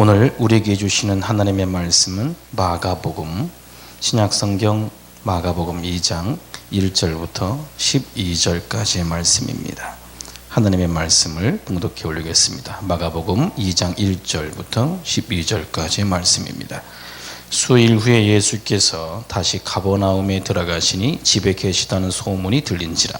오늘 우리에게 주시는 하나님의 말씀은 마가복음, 신약성경 마가복음 2장 1절부터 12절까지의 말씀입니다. 하나님의 말씀을 봉독해 올리겠습니다. 마가복음 2장 1절부터 12절까지의 말씀입니다. 수일 후에 예수께서 다시 가버나움에 들어가시니 집에 계시다는 소문이 들린지라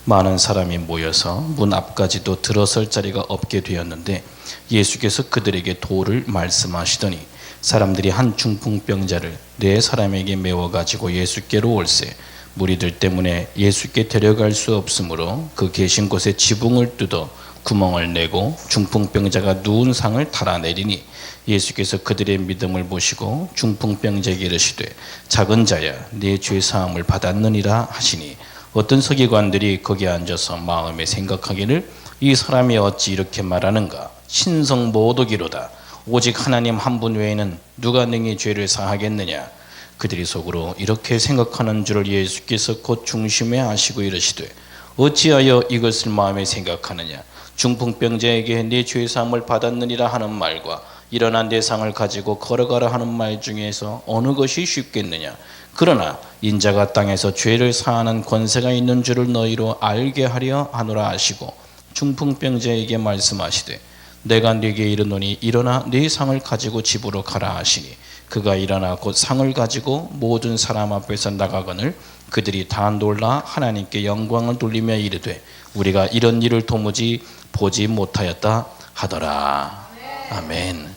많은 사람이 모여서 문 앞까지도 들어설 자리가 없게 되었는데 예수께서 그들에게 도를 말씀하시더니 사람들이 한 중풍병자를 네 사람에게 메워 가지고 예수께로 올세 무리들 때문에 예수께 데려갈 수 없으므로 그 계신 곳에 지붕을 뜯어 구멍을 내고 중풍병자가 누운 상을 달아내리니 예수께서 그들의 믿음을 보시고 중풍병자에게 이르시되 작은 자야 네 죄 사함을 받았느니라 하시니 어떤 서기관들이 거기 앉아서 마음에 생각하기를 이 사람이 어찌 이렇게 말하는가 신성 모독이로다 오직 하나님 한 분 외에는 누가 능히 죄를 사하겠느냐 그들이 속으로 이렇게 생각하는 줄을 예수께서 곧 중심에 아시고 이르시되 어찌하여 이것을 마음에 생각하느냐 중풍병자에게 네 죄 사함을 받았느니라 하는 말과 일어나 내 상을 가지고 걸어가라 하는 말 중에서 어느 것이 쉽겠느냐 그러나 인자가 땅에서 죄를 사하는 권세가 있는 줄을 너희로 알게 하려 하노라 하시고 중풍병자에게 말씀하시되 내가 네게 이르노니 일어나 네 상을 가지고 집으로 가라 하시니 그가 일어나 곧 상을 가지고 모든 사람 앞에서 나가거늘 그들이 다 놀라 하나님께 영광을 돌리며 이르되 우리가 이런 일을 도무지 보지 못하였다 하더라. 아멘.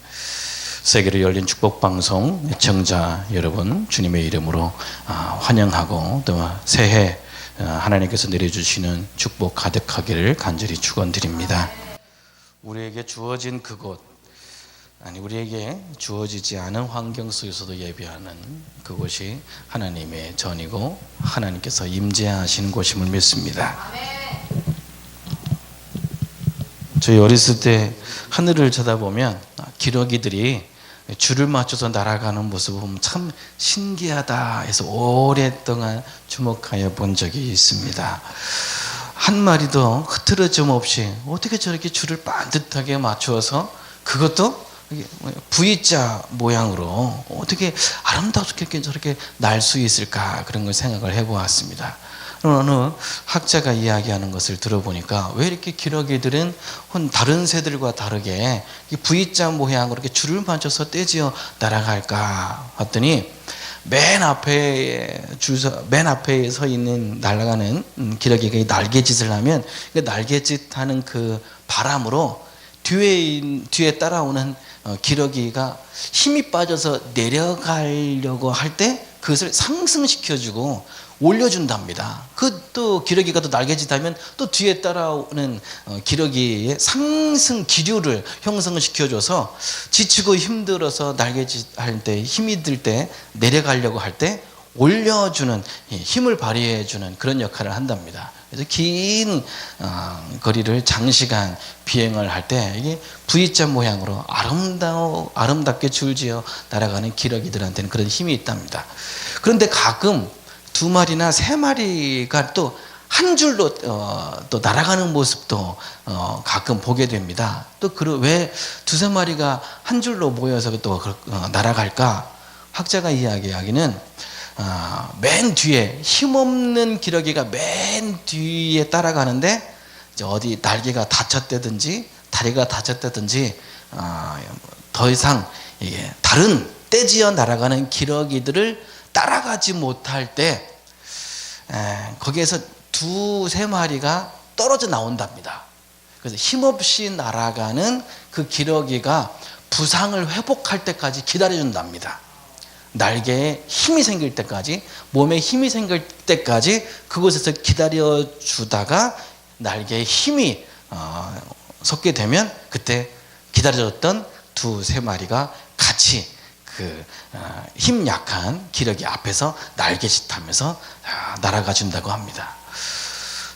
세계로 열린 축복방송 애청자 여러분 주님의 이름으로 환영하고 또 새해 하나님께서 내려주시는 축복 가득하기를 간절히 축원드립니다. 우리에게 주어진 그곳 우리에게 주어지지 않은 환경 속에서도 예배하는 그곳이 하나님의 전이고 하나님께서 임재하시는 곳임을 믿습니다. 저희 어렸을 때 하늘을 쳐다보면 기러기들이 줄을 맞춰서 날아가는 모습을 보면 참 신기하다 해서 오랫동안 주목하여 본 적이 있습니다. 한 마리도 흐트러짐 없이 어떻게 저렇게 줄을 반듯하게 맞추어서 그것도 V자 모양으로 어떻게 아름답게 저렇게 날 수 있을까 그런 걸 생각을 해보았습니다. 어느 학자가 이야기하는 것을 들어보니까 왜 이렇게 기러기들은 다른 새들과 다르게 V자 모양으로 이렇게 줄을 맞춰서 떼지어 날아갈까 봤더니 맨 앞에 서 있는 날아가는 기러기가 날개짓을 하면 그 날개짓 하는 그 바람으로 뒤에 따라오는 기러기가 힘이 빠져서 내려가려고 할 때 그것을 상승시켜주고 올려준답니다. 또 기러기가 또 날개짓하면 또 뒤에 따라오는 기러기의 상승 기류를 형성시켜줘서 지치고 힘들어서 날개짓할 때 힘이 들 때 내려가려고 할 때 올려주는 힘을 발휘해주는 그런 역할을 한답니다. 그래서 긴 거리를 장시간 비행을 할 때 이게 V자 모양으로 아름답게 줄지어 날아가는 기러기들한테는 그런 힘이 있답니다. 그런데 가끔 두 마리나 세 마리가 또 한 줄로 또 날아가는 모습도 가끔 보게 됩니다. 또 왜 두세 마리가 한 줄로 모여서 또 날아갈까? 학자가 이야기하기는 맨 뒤에 힘없는 기러기가 맨 뒤에 따라가는데 어디 날개가 다쳤다든지 다리가 다쳤다든지 더 이상 다른 떼지어 날아가는 기러기들을 따라가지 못할 때 거기에서 두세 마리가 떨어져 나온답니다. 그래서 힘없이 날아가는 그 기러기가 부상을 회복할 때까지 기다려준답니다. 날개에 힘이 생길 때까지 몸에 힘이 생길 때까지 그곳에서 기다려주다가 날개에 힘이 솟게 되면 그때 기다려줬던 두세 마리가 같이 힘 약한 기러기 앞에서 날개짓하면서 날아가 준다고 합니다.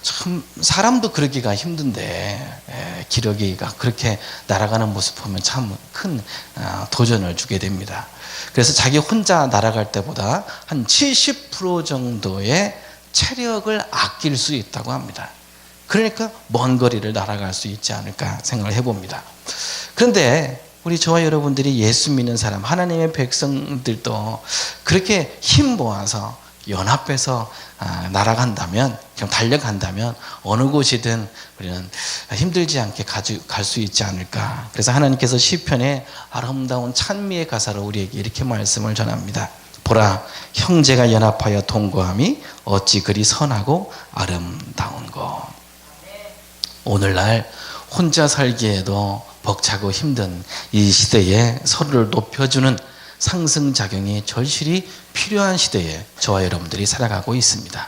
참 사람도 그러기가 힘든데 기러기가 그렇게 날아가는 모습 보면 참 큰 도전을 주게 됩니다. 그래서 자기 혼자 날아갈 때보다 한 70% 정도의 체력을 아낄 수 있다고 합니다. 그러니까 먼 거리를 날아갈 수 있지 않을까 생각을 해봅니다. 그런데 우리 저와 여러분들이 예수 믿는 사람, 하나님의 백성들도 그렇게 힘 모아서 연합해서 날아간다면, 좀 달려간다면 어느 곳이든 우리는 힘들지 않게 갈 수 있지 않을까. 그래서 하나님께서 시편에 아름다운 찬미의 가사로 우리에게 이렇게 말씀을 전합니다. 보라, 형제가 연합하여 동거함이 어찌 그리 선하고 아름다운고. 오늘날 혼자 살기에도 벅차고 힘든 이 시대에 서로를 높여주는 상승작용이 절실히 필요한 시대에 저와 여러분들이 살아가고 있습니다.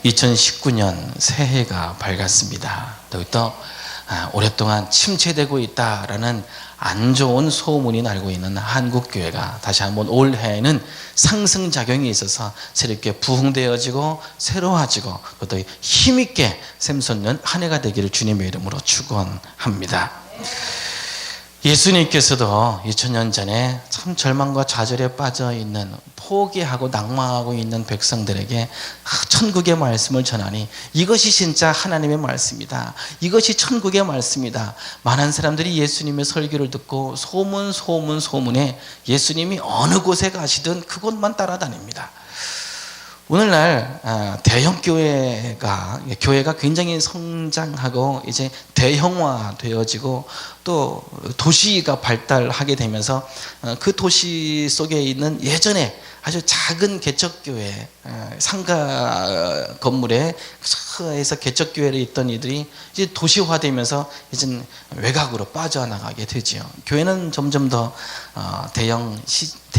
2019년 새해가 밝았습니다. 또 오랫동안 침체되고 있다라는 안 좋은 소문이 날고 있는 한국교회가 다시 한번 올해에는 상승작용이 있어서 새롭게 부흥되어지고 새로워지고 또 힘있게 샘솟는 한 해가 되기를 주님의 이름으로 축원합니다. 예수님께서도 2000년 전에 참 절망과 좌절에 빠져 있는, 포기하고 낙망하고 있는 백성들에게 천국의 말씀을 전하니 이것이 진짜 하나님의 말씀이다, 이것이 천국의 말씀이다. 많은 사람들이 예수님의 설교를 듣고 소문에 예수님이 어느 곳에 가시든 그곳만 따라다닙니다. 오늘날 대형 교회가 굉장히 성장하고 이제 대형화 되어지고 또 도시가 발달하게 되면서 그 도시 속에 있는 예전에 아주 작은 개척교회, 상가 건물에 에서 개척교회를 있던 이들이 이제 도시화되면서 이제 외곽으로 빠져나가게 되지요. 교회는 점점 더 대형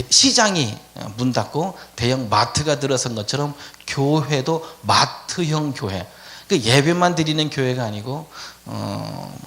시장이 문 닫고 대형 마트가 들어선 것처럼 교회도 마트형 교회. 그 예배만 드리는 교회가 아니고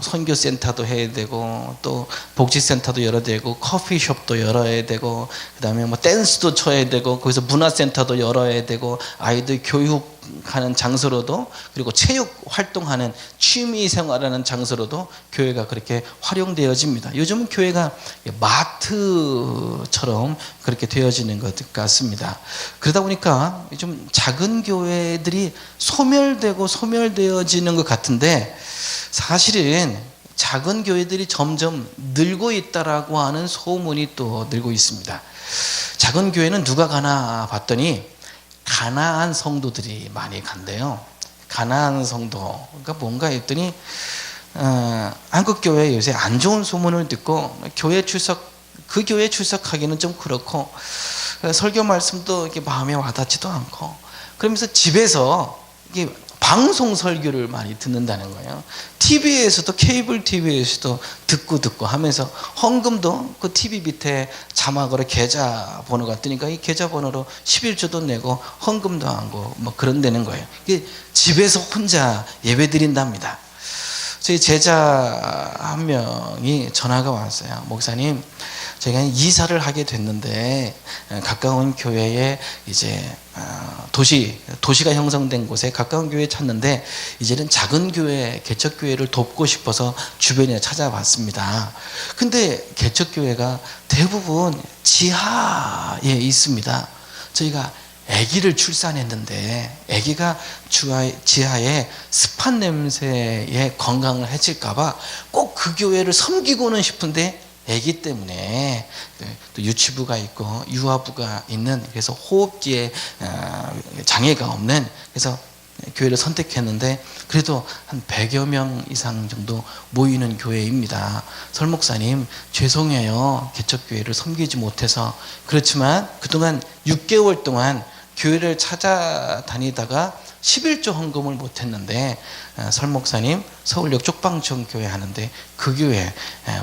선교센터도 해야 되고 또 복지센터도 열어야 되고 커피숍도 열어야 되고 그다음에 뭐 댄스도 쳐야 되고 거기서 문화센터도 열어야 되고 아이들 교육하는 장소로도, 그리고 체육 활동하는 취미 생활하는 장소로도 교회가 그렇게 활용되어집니다. 요즘은 교회가 마트처럼 그렇게 되어지는 것 같습니다. 그러다 보니까 좀 작은 교회들이 소멸되어지는 것 같은데, 사실은 작은 교회들이 점점 늘고 있다라고 하는 소문이 또 늘고 있습니다. 작은 교회는 누가 가나 봤더니 가난한 성도들이 많이 간대요. 가난한 성도, 그러니까 뭔가 했더니 한국 교회 요새 안 좋은 소문을 듣고 그 교회 출석하기는 좀 그렇고 설교 말씀도 이렇게 마음에 와닿지도 않고, 그러면서 집에서 이게 방송 설교를 많이 듣는다는 거예요. TV에서도, 케이블 TV에서도 듣고 하면서 헌금도 그 TV 밑에 자막으로 계좌번호가 뜨니까 이 계좌번호로 11조도 내고 헌금도 하고 뭐 그런다는 거예요. 이게 집에서 혼자 예배 드린답니다. 저희 제자 한 명이 전화가 왔어요. 목사님, 제가 이사를 하게 됐는데 가까운 교회에 이제 도시가 형성된 곳에 가까운 교회 찾는데 이제는 작은 교회, 개척교회를 돕고 싶어서 주변에 찾아봤습니다. 근데 개척교회가 대부분 지하에 있습니다. 저희가 아기를 출산했는데 아기가 지하에 습한 냄새에 건강을 해칠까봐 꼭 그 교회를 섬기고는 싶은데 아기 때문에 또 유치부가 있고 유아부가 있는, 그래서 호흡기에 장애가 없는, 그래서 교회를 선택했는데 그래도 한 100여 명 이상 정도 모이는 교회입니다. 설 목사님, 죄송해요. 개척교회를 섬기지 못해서. 그렇지만 그동안 6개월 동안 교회를 찾아다니다가 11조 헌금을 못했는데 설 목사님 서울역 쪽방촌 교회 하는데 그 교회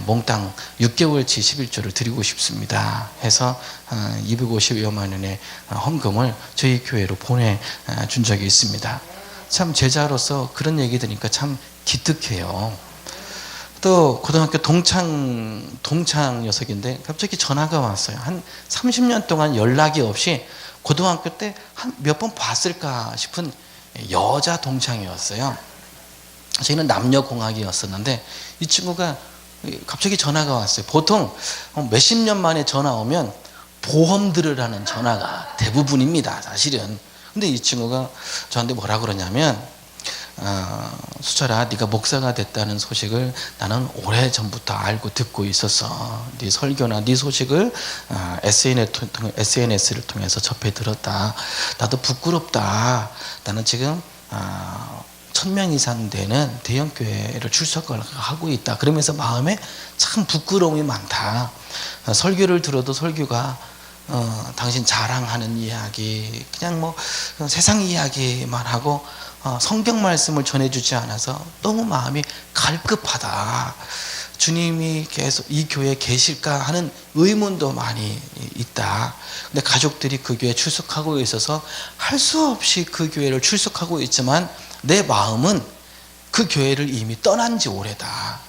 몽땅 6개월치 11조를 드리고 싶습니다 해서 250여만 원의 헌금을 저희 교회로 보내준 적이 있습니다. 참 제자로서 그런 얘기 들으니까 참 기특해요. 또 고등학교 동창 녀석인데 갑자기 전화가 왔어요. 한 30년 동안 연락이 없이 고등학교 때 한 몇 번 봤을까 싶은 여자 동창이었어요. 저희는 남녀공학이었었는데 이 친구가 갑자기 전화가 왔어요. 보통 몇십 년 만에 전화 오면 보험 들으라는 전화가 대부분입니다, 사실은. 근데 이 친구가 저한테 뭐라 그러냐면 수철아, 네가 목사가 됐다는 소식을 나는 오래전부터 알고 듣고 있었어. 네 설교나 네 소식을 SNS를 통해서 접해 들었다. 나도 부끄럽다. 나는 지금 1000명 이상 되는 대형 교회를 출석을 하고 있다. 그러면서 마음에 참 부끄러움이 많다. 설교를 들어도 설교가 당신 자랑하는 이야기, 그냥 뭐 세상 이야기만 하고 성경 말씀을 전해주지 않아서 너무 마음이 갈급하다. 주님이 계속 이 교회에 계실까 하는 의문도 많이 있다. 근데 가족들이 그 교회에 출석하고 있어서 할 수 없이 그 교회를 출석하고 있지만 내 마음은 그 교회를 이미 떠난 지 오래다.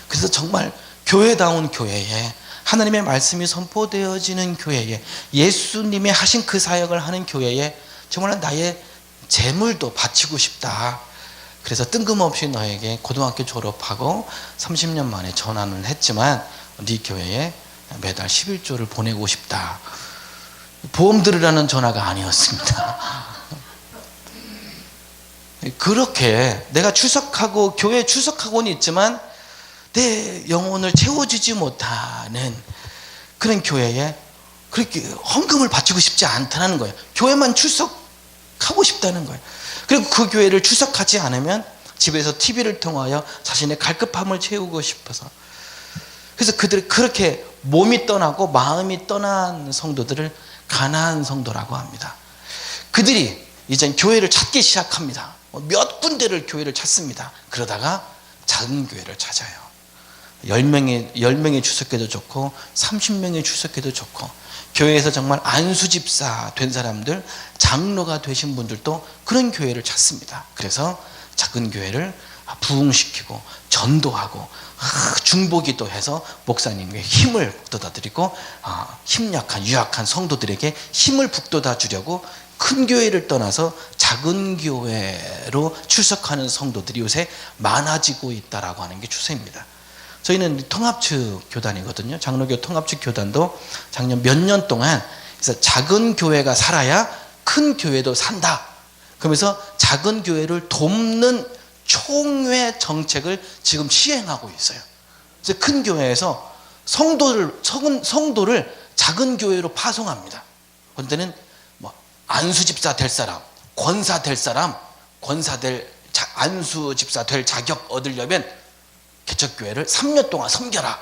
그래서 정말 교회다운 교회에, 하나님의 말씀이 선포되어지는 교회에, 예수님이 하신 그 사역을 하는 교회에 정말 나의 재물도 바치고 싶다. 그래서 뜬금없이 너에게 고등학교 졸업하고 30년 만에 전화를 했지만 네 교회에 매달 11조를 보내고 싶다. 보험 들으라는 전화가 아니었습니다. 그렇게 내가 출석하고 교회에 출석하고는 있지만 내 영혼을 채워주지 못하는 그런 교회에 그렇게 헌금을 바치고 싶지 않다는 거예요. 교회만 출석하고 싶다는 거예요. 그리고 그 교회를 출석하지 않으면 집에서 TV를 통하여 자신의 갈급함을 채우고 싶어서, 그래서 그들이 그렇게 몸이 떠나고 마음이 떠난 성도들을 가나안 성도라고 합니다. 그들이 이제 교회를 찾기 시작합니다. 몇 군데를 교회를 찾습니다. 그러다가 작은 교회를 찾아요. 10명이 출석해도 좋고 30명이 출석해도 좋고, 교회에서 정말 안수집사 된 사람들, 장로가 되신 분들도 그런 교회를 찾습니다. 그래서 작은 교회를 부흥시키고 전도하고 중보기도 해서 목사님에게 힘을 북돋아드리고 힘 약한 유약한 성도들에게 힘을 북돋아 주려고 큰 교회를 떠나서 작은 교회로 출석하는 성도들이 요새 많아지고 있다라고 하는 게 추세입니다. 저희는 통합측 교단이거든요. 장로교 통합측 교단도 작년 몇 년 동안 그래서 작은 교회가 살아야 큰 교회도 산다. 그러면서 작은 교회를 돕는 총회 정책을 지금 시행하고 있어요. 그래서 큰 교회에서 성도를 작은 교회로 파송합니다. 그런데는 뭐 안수집사 될 사람, 권사 될 사람, 안수집사 될 자격 얻으려면 개척교회를 3년 동안 섬겨라.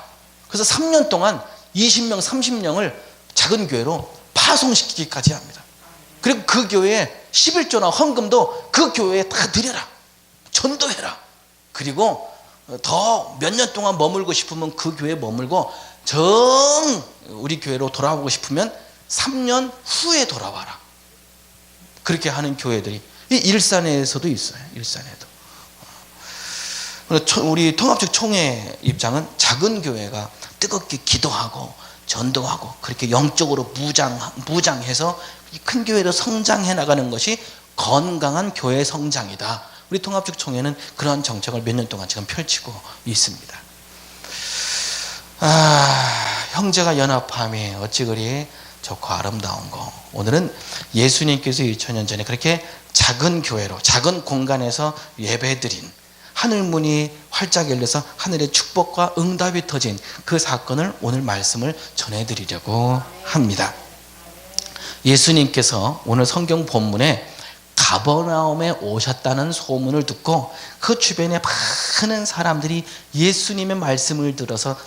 그래서 3년 동안 20명, 30명을 작은 교회로 파송시키기까지 합니다. 그리고 그 교회에 11조나 헌금도 그 교회에 다 드려라. 전도해라. 그리고 더 몇 년 동안 머물고 싶으면 그 교회에 머물고 우리 교회로 돌아오고 싶으면 3년 후에 돌아와라. 그렇게 하는 교회들이 이 일산에서도 있어요. 일산에도. 우리 통합측 총회 입장은 작은 교회가 뜨겁게 기도하고 전도하고 그렇게 영적으로 무장해서 큰 교회로 성장해 나가는 것이 건강한 교회 성장이다. 우리 통합측 총회는 그러한 정책을 몇 년 동안 지금 펼치고 있습니다. 형제가 연합함이 어찌 그리 좋고 아름다운고. 오늘은 예수님께서 2000년 전에 그렇게 작은 교회로, 작은 공간에서 예배드린, 하늘문이 활짝 열려서 하늘의 축복과 응답이 터진 그 사건을 오늘 말씀을 전해드리려고 합니다. 예수님께서 오늘 성경 본문에 가버나움에 오셨다는 소문을 듣고 그 주변에 많은 사람들이 예수님의 말씀을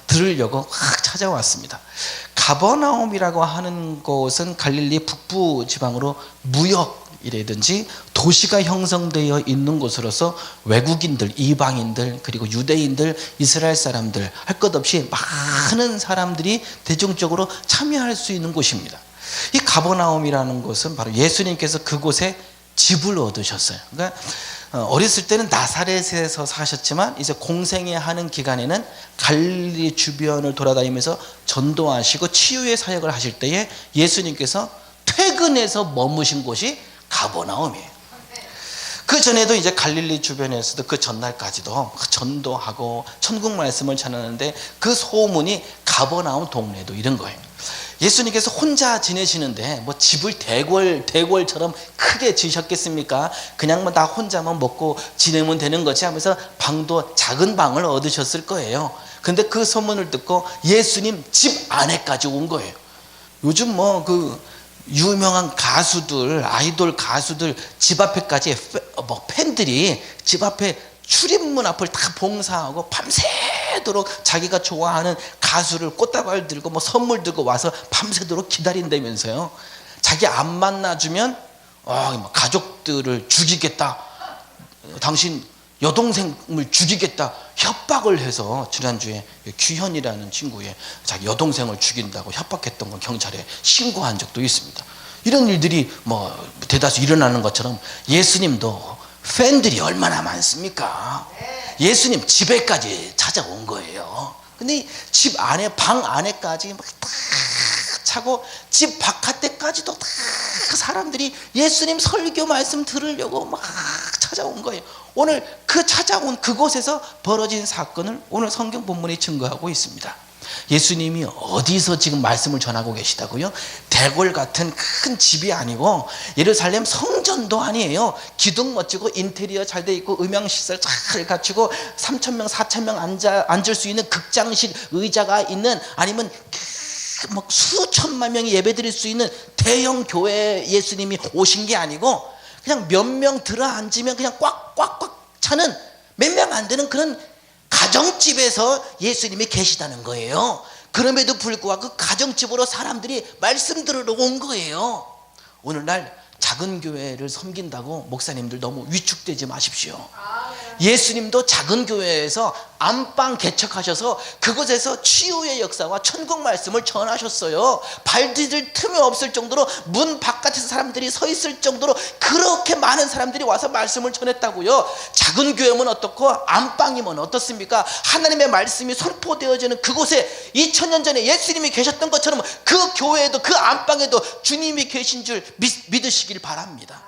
들으려고 막 찾아왔습니다. 가버나움이라고 하는 곳은 갈릴리 북부 지방으로 무역이라든지 도시가 형성되어 있는 곳으로서 외국인들, 이방인들, 그리고 유대인들, 이스라엘 사람들 할 것 없이 많은 사람들이 대중적으로 참여할 수 있는 곳입니다. 이 가버나움이라는 곳은 바로 예수님께서 그곳에 집을 얻으셨어요. 그러니까 어렸을 때는 나사렛에서 사셨지만 이제 공생애 하는 기간에는 갈릴리 주변을 돌아다니면서 전도하시고 치유의 사역을 하실 때에 예수님께서 퇴근해서 머무신 곳이 가버나움이에요. 그 전에도 이제 갈릴리 주변에서도 그 전날까지도 전도하고 천국 말씀을 전하는데 그 소문이 가버나움 동네도 이런 거예요. 예수님께서 혼자 지내시는데 뭐 집을 대궐처럼 크게 지으셨겠습니까? 그냥 뭐 나 혼자만 먹고 지내면 되는 거지 하면서 방도 작은 방을 얻으셨을 거예요. 근데 그 소문을 듣고 예수님 집 안에까지 온 거예요. 요즘 뭐 그 유명한 가수들, 아이돌 가수들 집 앞에까지 팬들이 집 앞에 출입문 앞을 다 봉사하고 밤새도록 자기가 좋아하는 가수를 꽃다발 들고 뭐 선물 들고 와서 밤새도록 기다린다면서요. 자기 안 만나주면 가족들을 죽이겠다, 당신 여동생을 죽이겠다 협박을 해서 지난주에 규현이라는 친구의 자기 여동생을 죽인다고 협박했던 건 경찰에 신고한 적도 있습니다. 이런 일들이 뭐 대다수 일어나는 것처럼 예수님도 팬들이 얼마나 많습니까? 예수님 집에까지 찾아온 거예요. 근데 집 안에, 방 안에까지 막 다 차고 집 바깥에까지도 다 사람들이 예수님 설교 말씀 들으려고 막 찾아온 거예요. 오늘 그 찾아온 그곳에서 벌어진 사건을 오늘 성경 본문이 증거하고 있습니다. 예수님이 어디서 지금 말씀을 전하고 계시다고요? 대궐 같은 큰 집이 아니고 예루살렘 성전도 아니에요. 기둥 멋지고 인테리어 잘 돼 있고 음향시설 잘 갖추고 3,000명 4,000명 앉을 수 있는 극장식 의자가 있는, 아니면 뭐 수천만 명이 예배드릴 수 있는 대형 교회에 예수님이 오신 게 아니고 그냥 몇 명 들어 앉으면 그냥 꽉꽉꽉 차는 몇 명 안 되는 그런 가정집에서 예수님이 계시다는 거예요. 그럼에도 불구하고 그 가정집으로 사람들이 말씀 들으러 온 거예요. 오늘날 작은 교회를 섬긴다고 목사님들 너무 위축되지 마십시오. 예수님도 작은 교회에서 안방 개척하셔서 그곳에서 치유의 역사와 천국 말씀을 전하셨어요. 발 디딜 틈이 없을 정도로 문 바깥에서 사람들이 서 있을 정도로 그렇게 많은 사람들이 와서 말씀을 전했다고요. 작은 교회면 어떻고 안방이면 어떻습니까? 하나님의 말씀이 선포되어지는 그곳에 2000년 전에 예수님이 계셨던 것처럼 그 교회에도, 그 안방에도 주님이 계신 줄 믿으시길 바랍니다.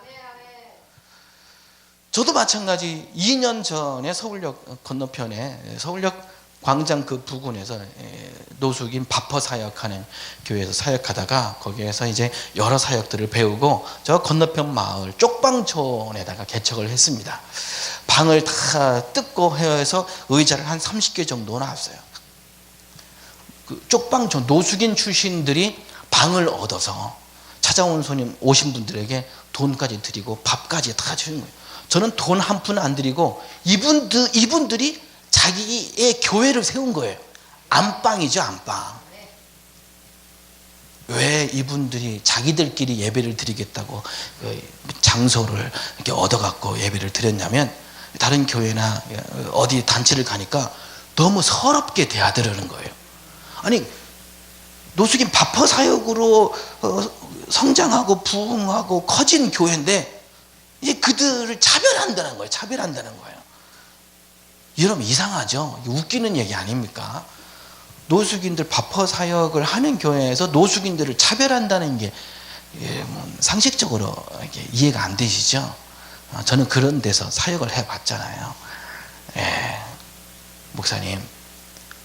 저도 마찬가지 2년 전에 서울역 건너편에 서울역 광장 그 부근에서 노숙인 바퍼 사역하는 교회에서 사역하다가 거기에서 이제 여러 사역들을 배우고 저 건너편 마을 쪽방촌에다가 개척을 했습니다. 방을 다 뜯고 해서 의자를 한 30개 정도 놨어요. 그 쪽방촌 노숙인 출신들이 방을 얻어서 찾아온 손님 오신 분들에게 돈까지 드리고 밥까지 다 주는 거예요. 저는 돈 한 푼 안 드리고 이분들이 자기의 교회를 세운 거예요. 안방이죠, 안방. 왜 이분들이 자기들끼리 예배를 드리겠다고 장소를 이렇게 얻어갖고 예배를 드렸냐면, 다른 교회나 어디 단체를 가니까 너무 서럽게 대하더라는 거예요. 아니, 노숙인 바퍼 사역으로 성장하고 부흥하고 커진 교회인데 이제 그들을 차별한다는 거예요. 차별한다는 거예요. 여러분 이상하죠? 웃기는 얘기 아닙니까? 노숙인들 바퍼 사역을 하는 교회에서 노숙인들을 차별한다는 게 상식적으로 이해가 안 되시죠? 저는 그런 데서 사역을 해봤잖아요. 목사님,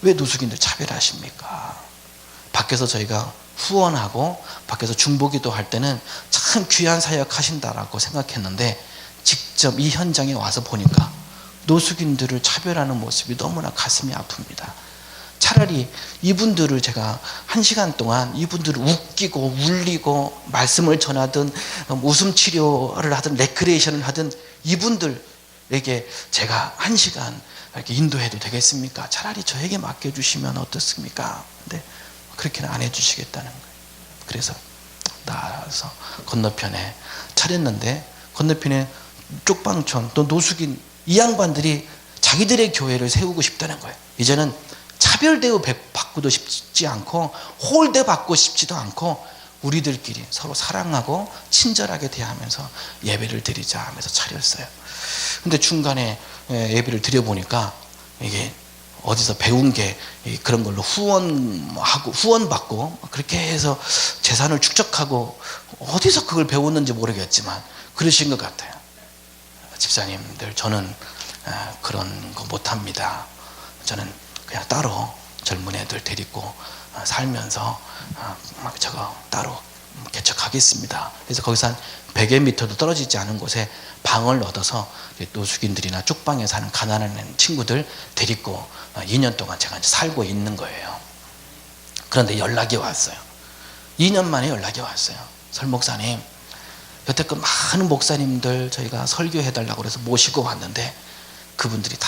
왜 노숙인들 차별하십니까? 밖에서 저희가 후원하고 밖에서 중보기도 할 때는 참 귀한 사역 하신다라고 생각했는데 직접 이 현장에 와서 보니까 노숙인들을 차별하는 모습이 너무나 가슴이 아픕니다. 차라리 이분들을 제가 1시간 동안 이분들을 웃기고 울리고 말씀을 전하든 웃음 치료를 하든 레크레이션을 하든 이분들에게 제가 1시간 이렇게 인도해도 되겠습니까? 차라리 저에게 맡겨주시면 어떻습니까? 근데 그렇게는 안 해주시겠다는 거예요. 그래서 나와서 건너편에 차렸는데 건너편에 쪽방촌 또 노숙인 이 양반들이 자기들의 교회를 세우고 싶다는 거예요. 이제는 차별 대우 받고도 싶지 않고 홀대 받고 싶지도 않고 우리들끼리 서로 사랑하고 친절하게 대하면서 예배를 드리자 하면서 차렸어요. 근데 중간에 예배를 드려보니까 이게 어디서 배운 게 그런 걸로 후원하고 후원받고 그렇게 해서 재산을 축적하고 어디서 그걸 배웠는지 모르겠지만 그러신 것 같아요. 집사님들, 저는 그런 거 못합니다. 저는 그냥 따로 젊은 애들 데리고 살면서 막 저거 따로 개척하겠습니다. 그래서 거기서 한 100여 미터도 떨어지지 않은 곳에 방을 얻어서 노숙인들이나 쪽방에 사는 가난한 친구들 데리고 2년 동안 제가 살고 있는 거예요. 그런데 연락이 왔어요. 2년 만에 연락이 왔어요. 설 목사님, 여태껏 많은 목사님들 저희가 설교해달라고 해서 모시고 왔는데 그분들이 다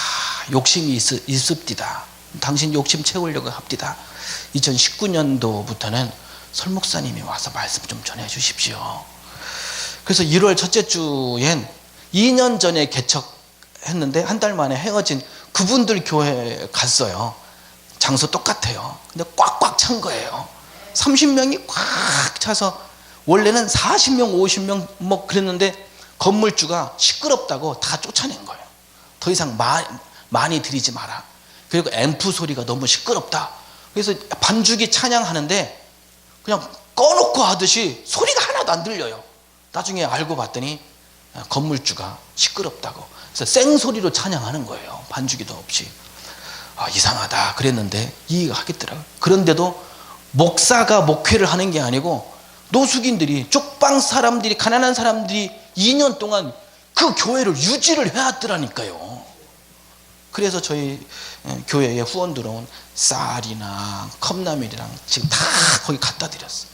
욕심이 있습니다. 당신 욕심 채우려고 합디다. 2019년도부터는 설 목사님이 와서 말씀 좀 전해 주십시오. 그래서 1월 첫째 주엔 2년 전에 개척했는데 한 달 만에 헤어진 그분들 교회에 갔어요. 장소 똑같아요. 근데 꽉꽉 찬 거예요. 30명이 꽉 차서 원래는 40명 50명 뭐 그랬는데 건물주가 시끄럽다고 다 쫓아낸 거예요. 더 이상 많이 들이지 마라. 그리고 앰프 소리가 너무 시끄럽다. 그래서 반주기 찬양하는데 그냥 꺼놓고 하듯이 소리가 하나도 안 들려요. 나중에 알고 봤더니 건물주가 시끄럽다고. 그래서 생소리로 찬양하는 거예요. 반주기도 없이. 이상하다 그랬는데 이해가 하겠더라고요. 그런데도 목사가 목회를 하는 게 아니고 노숙인들이, 쪽방 사람들이, 가난한 사람들이 2년 동안 그 교회를 유지를 해왔더라니까요. 그래서 저희 교회에 후원 들어온 쌀이나 컵라면이랑 지금 다 거기 갖다 드렸어요.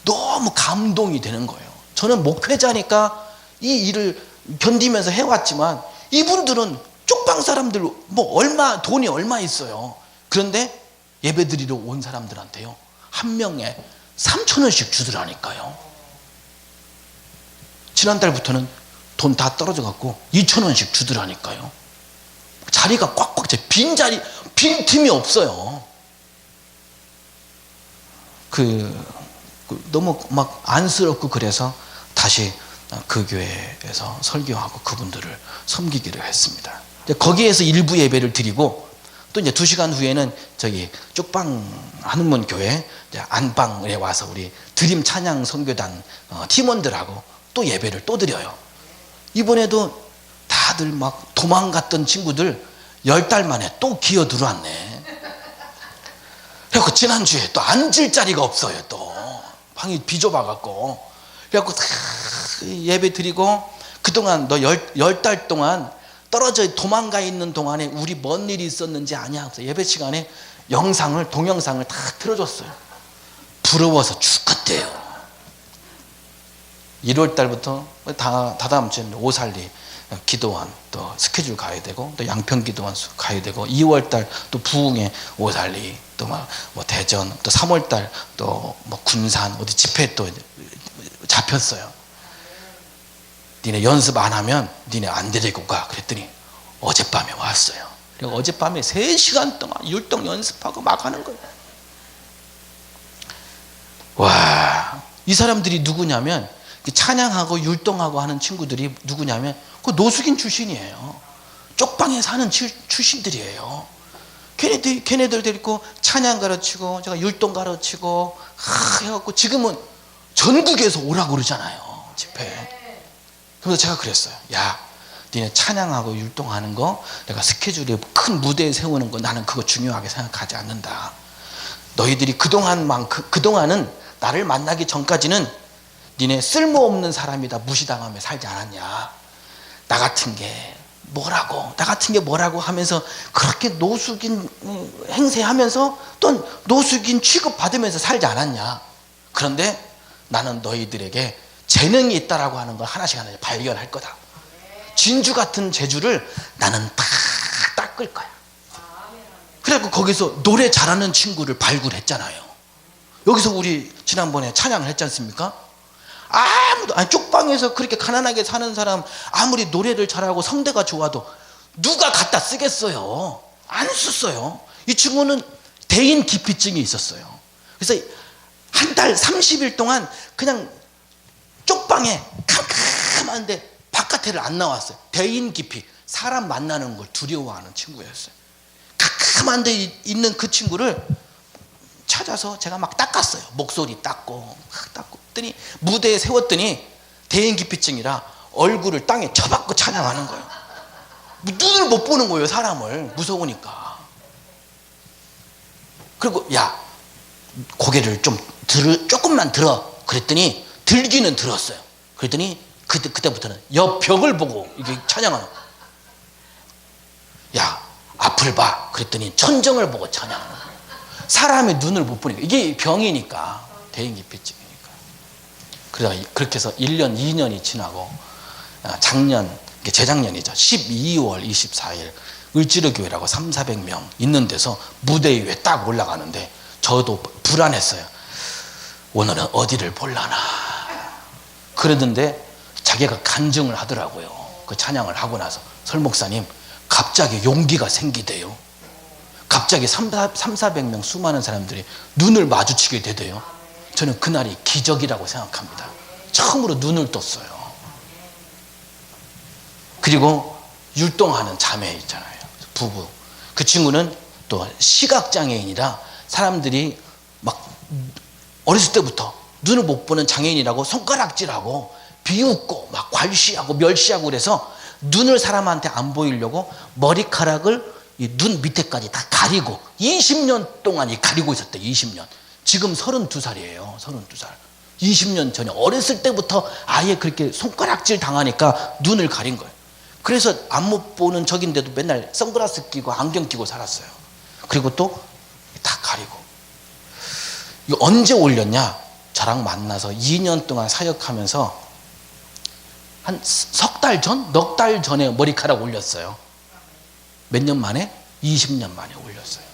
너무 감동이 되는 거예요. 저는 목회자니까 이 일을 견디면서 해왔지만 이분들은 쪽방 사람들 돈이 얼마 있어요. 그런데 예배 드리러 온 사람들한테요, 한 명에 3,000원씩 주더라니까요. 지난달부터는 돈 다 떨어져 갖고 2,000원씩 주더라니까요. 자리가 꽉꽉 차. 빈 틈이 없어요. 너무 막 안쓰럽고 그래서 다시 그 교회에서 설교하고 그분들을 섬기기로 했습니다. 거기에서 일부 예배를 드리고 또 이제 2시간 후에는 저기 쪽방 한문 교회 안방에 와서 우리 드림 찬양 선교단 팀원들하고 또 예배를 또 드려요. 이번에도 다들 막 도망갔던 친구들 10달 만에 또 기어 들어왔네. 그래갖고 지난주에 또 앉을 자리가 없어요. 또 방이 비좁아갖고. 그래갖고 예배 드리고, 그동안 너 10달 동안 떨어져 도망가 있는 동안에 우리 뭔 일이 있었는지 아냐? 예배 시간에 동영상을 다 틀어줬어요. 부러워서 죽겠대요. 1월 달부터 다다음 주에 오살리 기도원 또 스케줄 가야 되고, 또 양평 기도원 가야 되고, 2월 달 또 부흥의 오살리, 또 뭐 대전, 또 3월 달 또 뭐 군산 어디 집회 또 잡혔어요. 니네 연습 안 하면 니네 안 데리고 가. 그랬더니 어젯밤에 왔어요. 그리고 어젯밤에 3시간 동안 율동 연습하고 막 하는 거예요. 와, 이 사람들이 누구냐면, 찬양하고 율동하고 하는 친구들이 누구냐면 그 노숙인 출신이에요. 쪽방에 사는 출신들이에요. 걔네들 데리고 찬양 가르치고 제가 율동 가르치고 해갖고 지금은 전국에서 오라고 그러잖아요, 집회. 그래서 제가 그랬어요. 야, 니네 찬양하고 율동하는 거, 내가 스케줄에 큰 무대에 세우는 거, 나는 그거 중요하게 생각하지 않는다. 너희들이 그동안은 나를 만나기 전까지는 니네 쓸모없는 사람이다 무시당하며 살지 않았냐. 나 같은 게 뭐라고 하면서 그렇게 노숙인 행세하면서 또 노숙인 취급받으면서 살지 않았냐. 그런데 나는 너희들에게 재능이 있다라고 하는 걸 하나씩 발견할 거다. 진주 같은 재주를 나는 다 닦을 거야. 그래갖고 거기서 노래 잘하는 친구를 발굴했잖아요. 여기서 우리 지난번에 찬양을 했지 않습니까? 쪽방에서 그렇게 가난하게 사는 사람 아무리 노래를 잘하고 성대가 좋아도 누가 갖다 쓰겠어요? 안 썼어요. 이 친구는 대인 기피증이 있었어요. 그래서 한 달 30일 동안 그냥 쪽방에 캄캄한데 바깥에를 안 나왔어요. 대인 기피, 사람 만나는 걸 두려워하는 친구였어요. 캄캄한 데 있는 그 친구를 찾아서 제가 막 닦았어요. 목소리 닦고 했더니 무대에 세웠더니 대인기피증이라 얼굴을 땅에 쳐박고 찬양하는 거예요. 눈을 못 보는 거예요, 사람을. 무서우니까. 그리고 야, 고개를 조금만 들어. 그랬더니 들기는 들었어요. 그랬더니 그때부터는 옆 벽을 보고 이게 찬양하는 거예요. 야, 앞을 봐. 그랬더니 천정을 보고 찬양하는 거예요. 사람의 눈을 못 보니까. 이게 병이니까. 대인기피증이니까. 그렇게 해서 1년, 2년이 지나고 재작년이죠. 12월 24일 을지로교회라고 300~400명 있는 데서 무대 위에 딱 올라가는데 저도 불안했어요. 오늘은 어디를 볼라나. 그러던데 자기가 간증을 하더라고요. 그 찬양을 하고 나서 설 목사님 갑자기 용기가 생기대요. 갑자기 300~400명 수많은 사람들이 눈을 마주치게 되대요. 저는 그날이 기적이라고 생각합니다. 처음으로 눈을 떴어요. 그리고 율동하는 자매 있잖아요. 부부. 그 친구는 또 시각장애인이라 사람들이 막 어렸을 때부터 눈을 못 보는 장애인이라고 손가락질하고 비웃고 막 괄시하고 멸시하고 그래서 눈을 사람한테 안 보이려고 머리카락을 이 눈 밑에까지 다 가리고 20년 동안 가리고 있었대. 20년. 지금 32살이에요. 32살. 20년 전에 어렸을 때부터 아예 그렇게 손가락질 당하니까 눈을 가린 거예요. 그래서 안 못 보는 적인데도 맨날 선글라스 끼고 안경 끼고 살았어요. 그리고 또 다 가리고. 이거 언제 올렸냐? 저랑 만나서 2년 동안 사역하면서 한 석 달 전? 넉 달 전에 머리카락 올렸어요. 몇 년 만에? 20년 만에 올렸어요.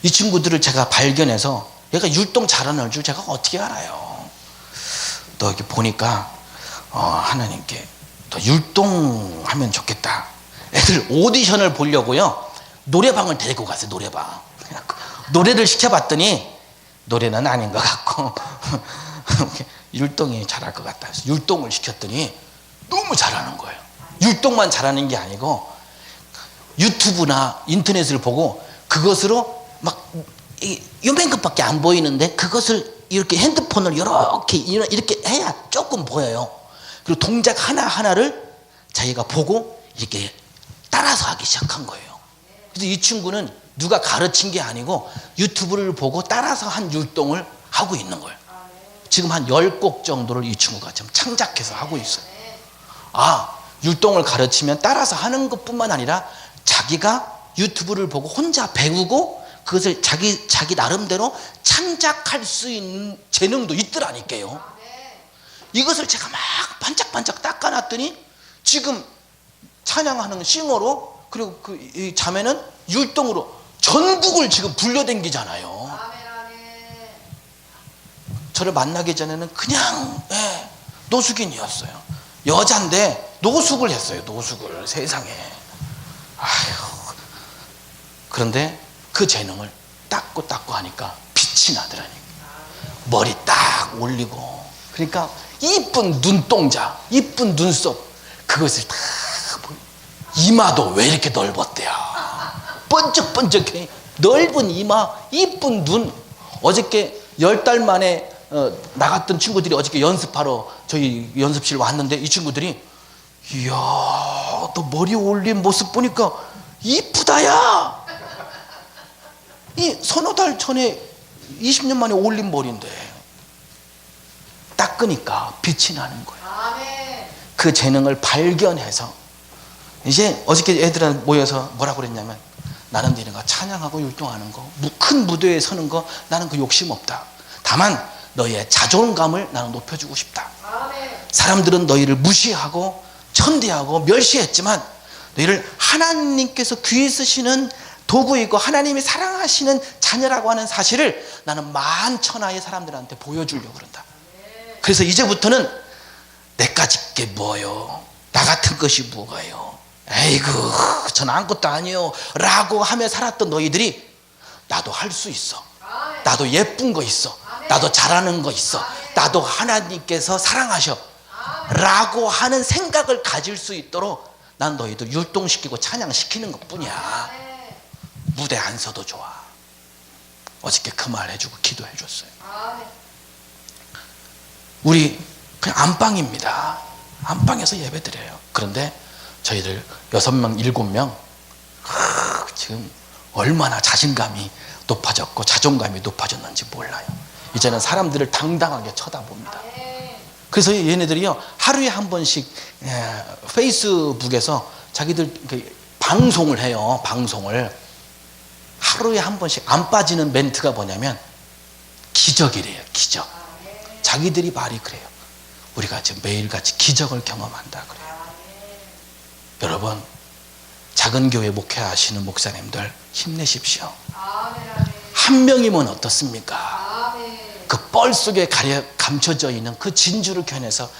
이 친구들을 제가 발견해서 얘가 율동 잘하는 줄 제가 어떻게 알아요? 또 여기 보니까 하나님께 더 율동하면 좋겠다. 애들 오디션을 보려고요. 노래방을 데리고 갔어요. 노래방. 노래를 시켜봤더니 노래는 아닌 것 같고 율동이 잘할 것 같다 해서 율동을 시켰더니 너무 잘하는 거예요. 율동만 잘하는 게 아니고 유튜브나 인터넷을 보고 그것으로 막 요만큼밖에 안 보이는데 그것을 이렇게 핸드폰을 이렇게 해야 조금 보여요. 그리고 동작 하나하나를 자기가 보고 이렇게 따라서 하기 시작한 거예요. 그래서 이 친구는 누가 가르친 게 아니고 유튜브를 보고 따라서 한 율동을 하고 있는 거예요. 지금 한 10곡 정도를 이 친구가 지금 창작해서 하고 있어요. 율동을 가르치면 따라서 하는 것뿐만 아니라 자기가 유튜브를 보고 혼자 배우고 그것을 자기 나름대로 창작할 수 있는 재능도 있더라니까요. 이것을 제가 막 반짝반짝 닦아놨더니 지금 찬양하는 싱어로 그리고 이 자매는 율동으로 전국을 지금 불려댕기잖아요. 저를 만나기 전에는 그냥 노숙인이었어요. 여잔데 노숙을 했어요. 노숙을 세상에. 아휴. 그런데 그 재능을 닦고 하니까 빛이 나더라니까. 머리 딱 올리고 그러니까 이쁜 눈동자, 이쁜 눈썹 그것을 다 이마도 왜 이렇게 넓었대요. 번쩍번쩍해. 넓은 이마, 이쁜 눈. 어저께 10달 만에 나갔던 친구들이 어저께 연습하러 저희 연습실 왔는데 이 친구들이 이야 너 머리 올린 모습 보니까 이쁘다 야. 이 서너 달 전에 20년 만에 올린 머리인데 닦으니까 빛이 나는 거예요. 그 재능을 발견해서 이제 어저께 애들은 모여서 뭐라고 그랬냐면 나는 너희가 찬양하고 율동하는 거 큰 무대에 서는 거 나는 그 욕심 없다. 다만 너희의 자존감을 나는 높여주고 싶다. 사람들은 너희를 무시하고 천대하고 멸시했지만 너희를 하나님께서 귀히 쓰시는 도구이고 하나님이 사랑하시는 자녀라고 하는 사실을 나는 만천하의 사람들한테 보여주려고 그런다. 그래서 이제부터는 내까짓 게 뭐요? 나 같은 것이 뭐가요? 에이구 전 아무것도 아니에요 라고 하며 살았던 너희들이 나도 할 수 있어. 나도 예쁜 거 있어. 나도 잘하는 거 있어. 나도 하나님께서 사랑하셔 라고 하는 생각을 가질 수 있도록 난 너희들 율동시키고 찬양시키는 것 뿐이야. 무대 안 서도 좋아. 어저께 그 말 해주고 기도해 줬어요. 우리 그냥 안방입니다. 안방에서 예배 드려요. 그런데 저희들 6명, 7명 지금 얼마나 자신감이 높아졌고 자존감이 높아졌는지 몰라요. 이제는 사람들을 당당하게 쳐다봅니다. 그래서 얘네들이요, 하루에 한 번씩 페이스북에서 자기들 방송을 해요. 방송을 하루에 한 번씩 안 빠지는 멘트가 뭐냐면 기적이래요. 기적. 자기들이 말이 그래요. 우리가 지금 매일같이 기적을 경험한다 그래요. 여러분, 작은 교회 목회하시는 목사님들 힘내십시오. 한 명이면 어떻습니까? 그 뻘 속에 감춰져 있는 그 진주를 겨내서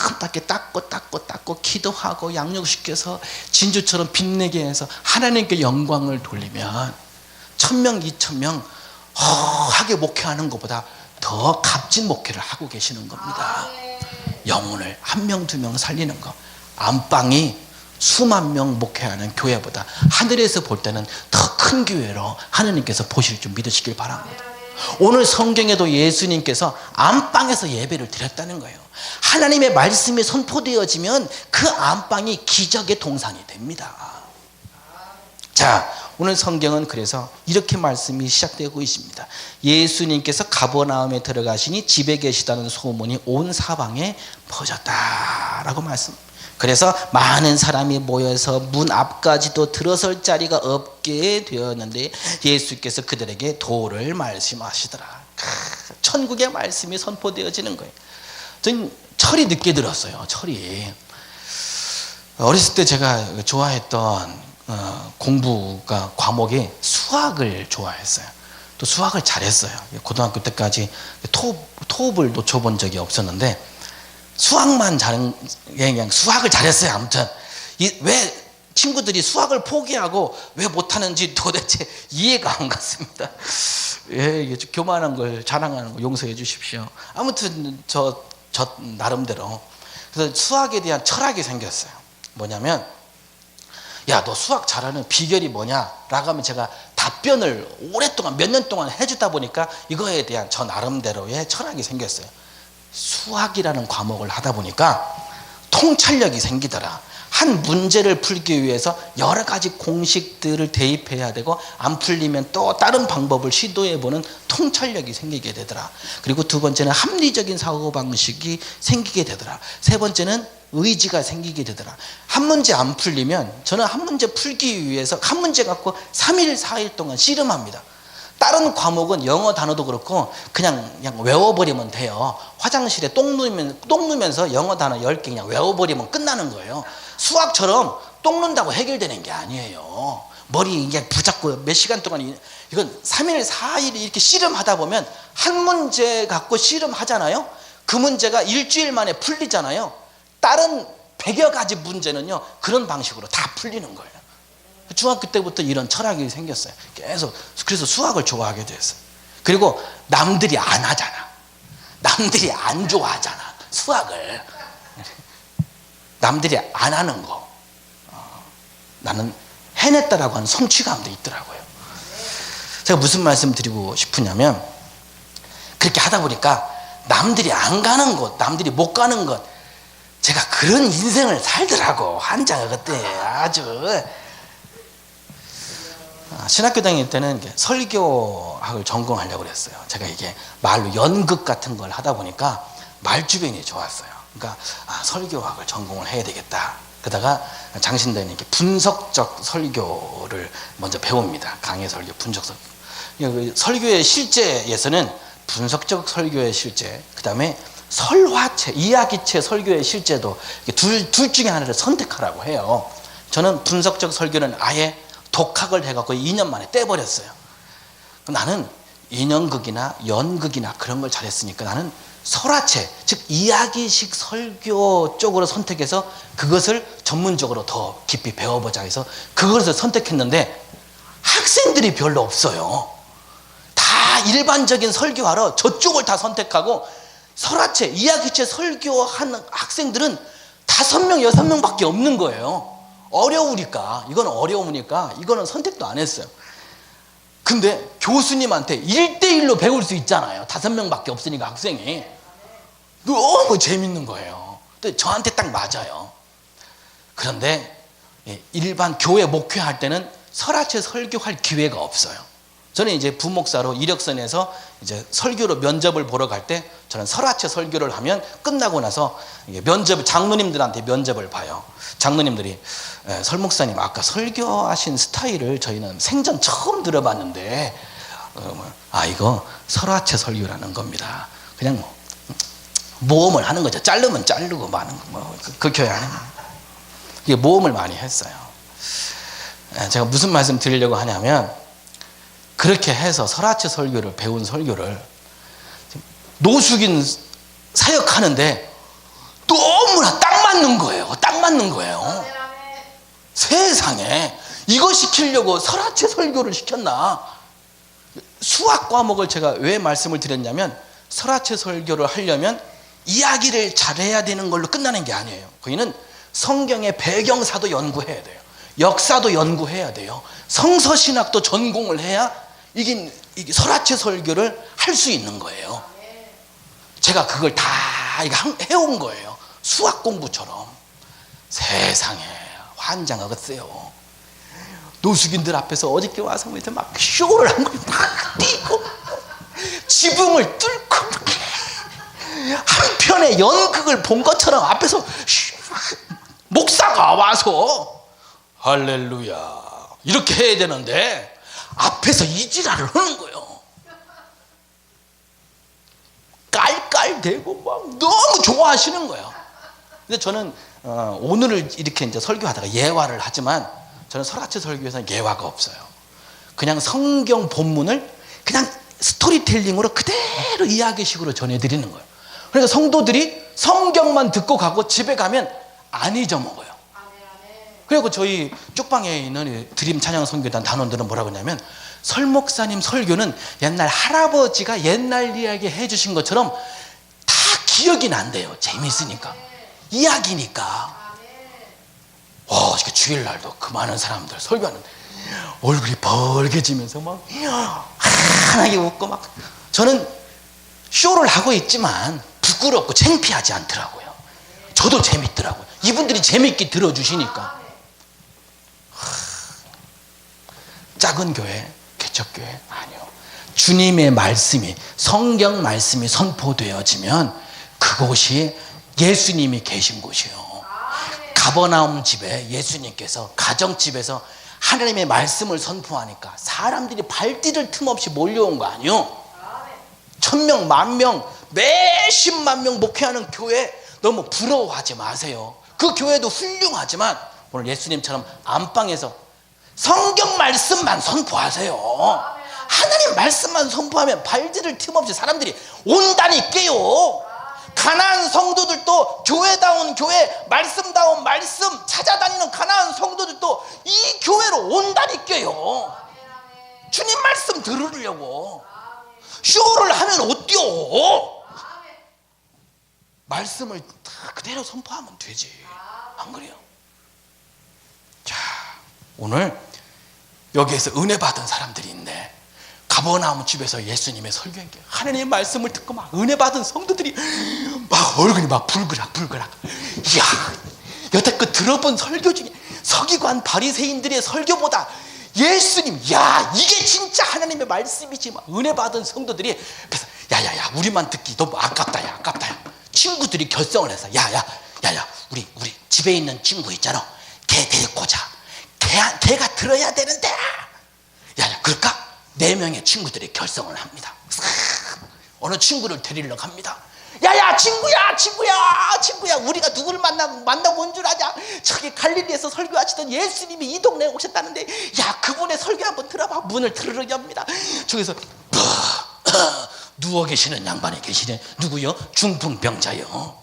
아름답게 닦고 기도하고 양육시켜서 진주처럼 빛내게 해서 하나님께 영광을 돌리면 1000명 2000명 하게 목회하는 것보다 더 값진 목회를 하고 계시는 겁니다. 영혼을 1명 2명 살리는 거, 안방이 수만 명 목회하는 교회보다 하늘에서 볼 때는 더 큰 교회로 하느님께서 보실 줄 믿으시길 바랍니다. 오늘 성경에도 예수님께서 안방에서 예배를 드렸다는 거예요. 하나님의 말씀이 선포되어지면 그 안방이 기적의 동산이 됩니다. 자, 오늘 성경은 그래서 이렇게 말씀이 시작되고 있습니다. 예수님께서 가버나움에 들어가시니 집에 계시다는 소문이 온 사방에 퍼졌다라고 말씀. 그래서 많은 사람이 모여서 문 앞까지도 들어설 자리가 없게 되었는데 예수께서 그들에게 도를 말씀하시더라. 천국의 말씀이 선포되어지는 거예요. 전 철이 늦게 들었어요. 철이. 어렸을 때 제가 좋아했던 공부가 과목이 수학을 좋아했어요. 또 수학을 잘했어요. 고등학교 때까지 토업을 놓쳐본 적이 없었는데 수학만 잘한, 그냥 수학을 잘했어요. 아무튼 왜 친구들이 수학을 포기하고 왜 못하는지 도대체 이해가 안 갔습니다. 예, 교만한 걸 자랑하는 거 용서해 주십시오. 아무튼 저 나름대로 그래서 수학에 대한 철학이 생겼어요. 뭐냐면, 야, 너 수학 잘하는 비결이 뭐냐? 라고 하면 제가 답변을 오랫동안 몇 년 동안 해주다 보니까 이거에 대한 저 나름대로의 철학이 생겼어요. 수학이라는 과목을 하다 보니까 통찰력이 생기더라. 한 문제를 풀기 위해서 여러 가지 공식들을 대입해야 되고 안 풀리면 또 다른 방법을 시도해보는 통찰력이 생기게 되더라. 그리고 두 번째는 합리적인 사고방식이 생기게 되더라. 세 번째는 의지가 생기게 되더라. 한 문제 안 풀리면 저는 한 문제 풀기 위해서 한 문제 갖고 3일 4일 동안 씨름합니다. 다른 과목은 영어 단어도 그렇고 그냥 외워버리면 돼요. 화장실에 똥 누면서 영어 단어 10개 그냥 외워버리면 끝나는 거예요. 수학처럼 똥 눈다고 해결되는 게 아니에요. 머리 이게 붙잡고 몇 시간 동안, 이건 3일 4일 이렇게 씨름하다 보면 한 문제 갖고 씨름하잖아요. 그 문제가 일주일 만에 풀리잖아요. 다른 100여 가지 문제는요, 그런 방식으로 다 풀리는 거예요. 중학교 때부터 이런 철학이 생겼어요. 계속. 그래서 수학을 좋아하게 됐어요. 그리고 남들이 안 하잖아. 남들이 안 좋아하잖아. 수학을. 남들이 안 하는 거. 나는 해냈다라고 하는 성취감도 있더라고요. 제가 무슨 말씀 드리고 싶으냐면, 그렇게 하다 보니까 남들이 안 가는 곳, 남들이 못 가는 것, 제가 그런 인생을 살더라고. 한자가 그때 아주. 신학교 다닐 때는 설교학을 전공하려고 그랬어요. 제가 이게 말로 연극 같은 걸 하다 보니까 말주변이 좋았어요. 그러니까 설교학을 전공을 해야 되겠다. 그러다가 장신대는 이렇게 분석적 설교를 먼저 배웁니다. 강의 설교, 분석적. 설교의 실제에서는 분석적 설교의 실제, 그 다음에 설화체, 이야기체 설교의 실제도 둘 중에 하나를 선택하라고 해요. 저는 분석적 설교는 아예 독학을 해갖고 2년 만에 떼버렸어요. 나는 인형극이나 연극이나 그런 걸 잘했으니까 나는 설화체, 즉 이야기식 설교 쪽으로 선택해서 그것을 전문적으로 더 깊이 배워보자 해서 그것을 선택했는데 학생들이 별로 없어요. 다 일반적인 설교하러 저쪽을 다 선택하고 설화체, 이야기체 설교하는 학생들은 5명, 6명밖에 없는 거예요. 어려우니까, 이건 어려우니까 이거는 선택도 안 했어요. 근데 교수님한테 1대1로 배울 수 있잖아요. 5명밖에 없으니까 학생이. 너무 재밌는 거예요. 근데 저한테 딱 맞아요. 그런데 일반 교회 목회할 때는 설화체 설교할 기회가 없어요. 저는 이제 부목사로 이력선에서 이제 설교로 면접을 보러 갈 때 저는 설화체 설교를 하면 끝나고 나서 장로님들한테 면접을 봐요. 장로님들이 설목사님 아까 설교하신 스타일을 저희는 생전 처음 들어봤는데 이거 설화체 설교라는 겁니다. 그냥 모험을 하는 거죠. 자르면 자르고 마는 거 그 교회 안에 이게 모험을 많이 했어요. 제가 무슨 말씀 드리려고 하냐면 그렇게 해서 설화체 설교를 배운 설교를 노숙인 사역하는데 너무나 딱 맞는 거예요. 딱 맞는 거예요. 세상에 이거 시키려고 설화체 설교를 시켰나? 수학 과목을 제가 왜 말씀을 드렸냐면 설화체 설교를 하려면 이야기를 잘해야 되는 걸로 끝나는 게 아니에요. 거기는 성경의 배경사도 연구해야 돼요. 역사도 연구해야 돼요. 성서신학도 전공을 해야 이게 설화체 설교를 할 수 있는 거예요. 제가 그걸 다 해온 거예요. 수학 공부처럼. 세상에 환장하겠어요. 노숙인들 앞에서 어저께 와서 막 쇼를 한 거예요. 막 뛰고 지붕을 뚫고 한편의 연극을 본 것처럼 앞에서 목사가 와서 할렐루야 이렇게 해야 되는데 앞에서 이지랄을 하는 거예요. 깔깔대고 막 너무 좋아하시는 거예요. 근데 저는 오늘을 이렇게 이제 설교하다가 예화를 하지만 저는 설화체 설교에서는 예화가 없어요. 그냥 성경 본문을 그냥 스토리텔링으로 그대로 이야기식으로 전해드리는 거예요. 그러니까 성도들이 성경만 듣고 가고 집에 가면 안 잊어먹어요. 그리고 저희 쪽방에 있는 드림 찬양 선교단 단원들은 뭐라고 하냐면 설목사님 설교는 옛날 할아버지가 옛날 이야기 해주신 것처럼 다 기억이 난대요. 재밌으니까. 이야기니까. 이렇게 주일날도 그 많은 사람들 설교하는데 얼굴이 벌개지면서 막 환하게 웃고 막 저는 쇼를 하고 있지만 부끄럽고 창피하지 않더라고요. 저도 재밌더라고요. 이분들이 재밌게 들어주시니까. 작은 교회, 개척교회 아니요. 주님의 말씀이 성경 말씀이 선포되어지면 그곳이 예수님이 계신 곳이요. 가버나움 집에 예수님께서 가정집에서 하나님의 말씀을 선포하니까 사람들이 발디딜 틈 없이 몰려온 거 아니요. 1000명, 10,000명, 몇십만 명 목회하는 교회 너무 부러워하지 마세요. 그 교회도 훌륭하지만 오늘 예수님처럼 안방에서 성경 말씀만 선포하세요. 하나님 말씀만 선포하면 발디딜 틈 없이 사람들이 온다니까요. 가나안 성도들도 교회다운 교회, 말씀다운 말씀 찾아다니는 가나안 성도들도 이 교회로 온다니까요. 주님 말씀 들으려고. 쇼를 하면 어때요? 말씀을 그대로 선포하면 되지. 안 그래요? 자, 오늘 여기에서 은혜 받은 사람들이 있네. 가버나움 집에서 예수님의 설교한 게 하나님의 말씀을 듣고 막 은혜 받은 성도들이 막 얼굴이 막 불그락 이야, 여태껏 들어본 설교 중에 서기관 바리새인들의 설교보다 예수님, 야 이게 진짜 하나님의 말씀이지. 막 은혜 받은 성도들이 그래서 야야야 우리만 듣기 너무 아깝다 야. 친구들이 결성을 해서 야야 우리 집에 있는 친구 있잖아. 걔 데리고 오자. 걔가 들어야 되는데. 야야 그럴까? 4명의 친구들이 결성을 합니다. 어느 친구를 데리러 갑니다. 야야 친구야 우리가 누구를 만나고 온 줄 아냐? 저기 갈릴리에서 설교하시던 예수님이 이 동네에 오셨다는데 야 그분의 설교 한번 들어봐. 문을 트르르 엽니다. 저기서 누워 계시는 양반이 계시네. 누구요? 중풍병자요.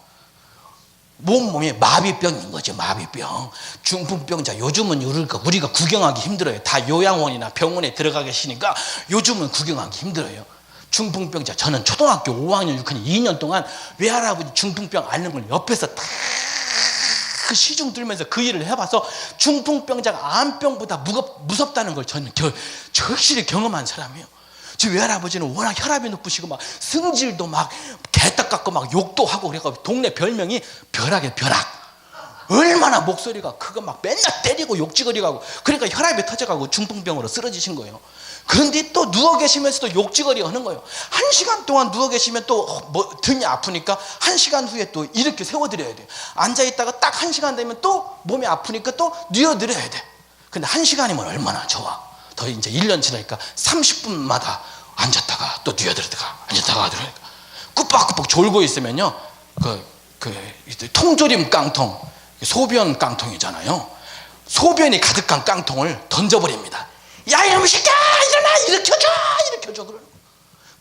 몸에 마비병인 거죠. 마비병. 중풍병자. 요즘은 우리가 구경하기 힘들어요. 다 요양원이나 병원에 들어가 계시니까 요즘은 구경하기 힘들어요. 중풍병자. 저는 초등학교 5학년 6학년 2년 동안 외할아버지 중풍병 앓는 걸 옆에서 다 시중 들면서 그 일을 해봐서 중풍병자가 암병보다 무섭다는 걸 저는 절실히 경험한 사람이에요. 제 외할아버지는 워낙 혈압이 높으시고 막 승질도 막 개떡 같고 막 욕도 하고 그래가지고 동네 별명이 벼락이에요. 벼락. 얼마나 목소리가 크고 막 맨날 때리고 욕지거리가고, 그러니까 혈압이 터져가고 중풍병으로 쓰러지신 거예요. 그런데 또 누워 계시면서도 욕지거리 하는 거예요. 1시간 동안 누워 계시면 또 등이 아프니까 1시간 후에 또 이렇게 세워드려야 돼요. 앉아있다가 딱 1시간 되면 또 몸이 아프니까 또 뉘어드려야 돼. 근데 1시간이면 얼마나 좋아. 더 이제 1년 지나니까 30분마다 앉았다가 또 뉘어들었다가 앉았다가 들어니까 꾸벅꾸벅 졸고 있으면요, 통조림 깡통, 소변 깡통이잖아요. 소변이 가득한 깡통을 던져버립니다. 야, 이놈의 새끼야, 일어나, 일으켜줘.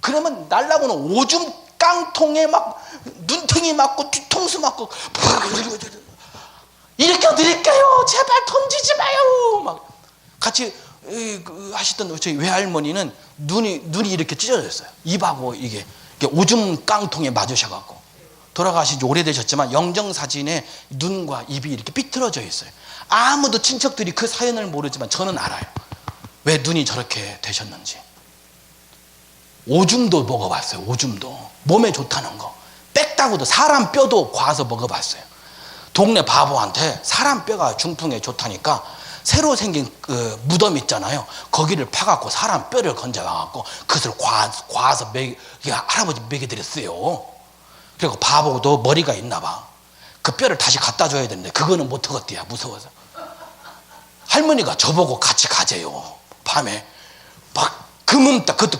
그러면 날라오는 오줌 깡통에 막 눈탱이 맞고 뒤통수 맞고, 일으켜드릴게요, 제발 던지지 마요. 막 같이 하시던 저희 외할머니는 눈이 이렇게 찢어졌어요. 입하고 이게 오줌 깡통에 맞으셔갖고 돌아가신 지 오래되셨지만 영정사진에 눈과 입이 이렇게 삐뚤어져 있어요. 아무도 친척들이 그 사연을 모르지만 저는 알아요. 왜 눈이 저렇게 되셨는지. 오줌도 먹어봤어요. 오줌도 몸에 좋다는 거, 뺐다고도 사람 뼈도 과서 먹어봤어요. 동네 바보한테 사람 뼈가 중풍에 좋다니까 새로 생긴 그 무덤 있잖아요. 거기를 파갖고 사람 뼈를 건져와갖고 그것을 과서 할아버지 먹여드렸어요. 그리고 바보도 머리가 있나 봐. 그 뼈를 다시 갖다 줘야 되는데 그거는 못 하겠대요. 무서워서. 할머니가 저보고 같이 가재요. 밤에 막 금음딱, 그것도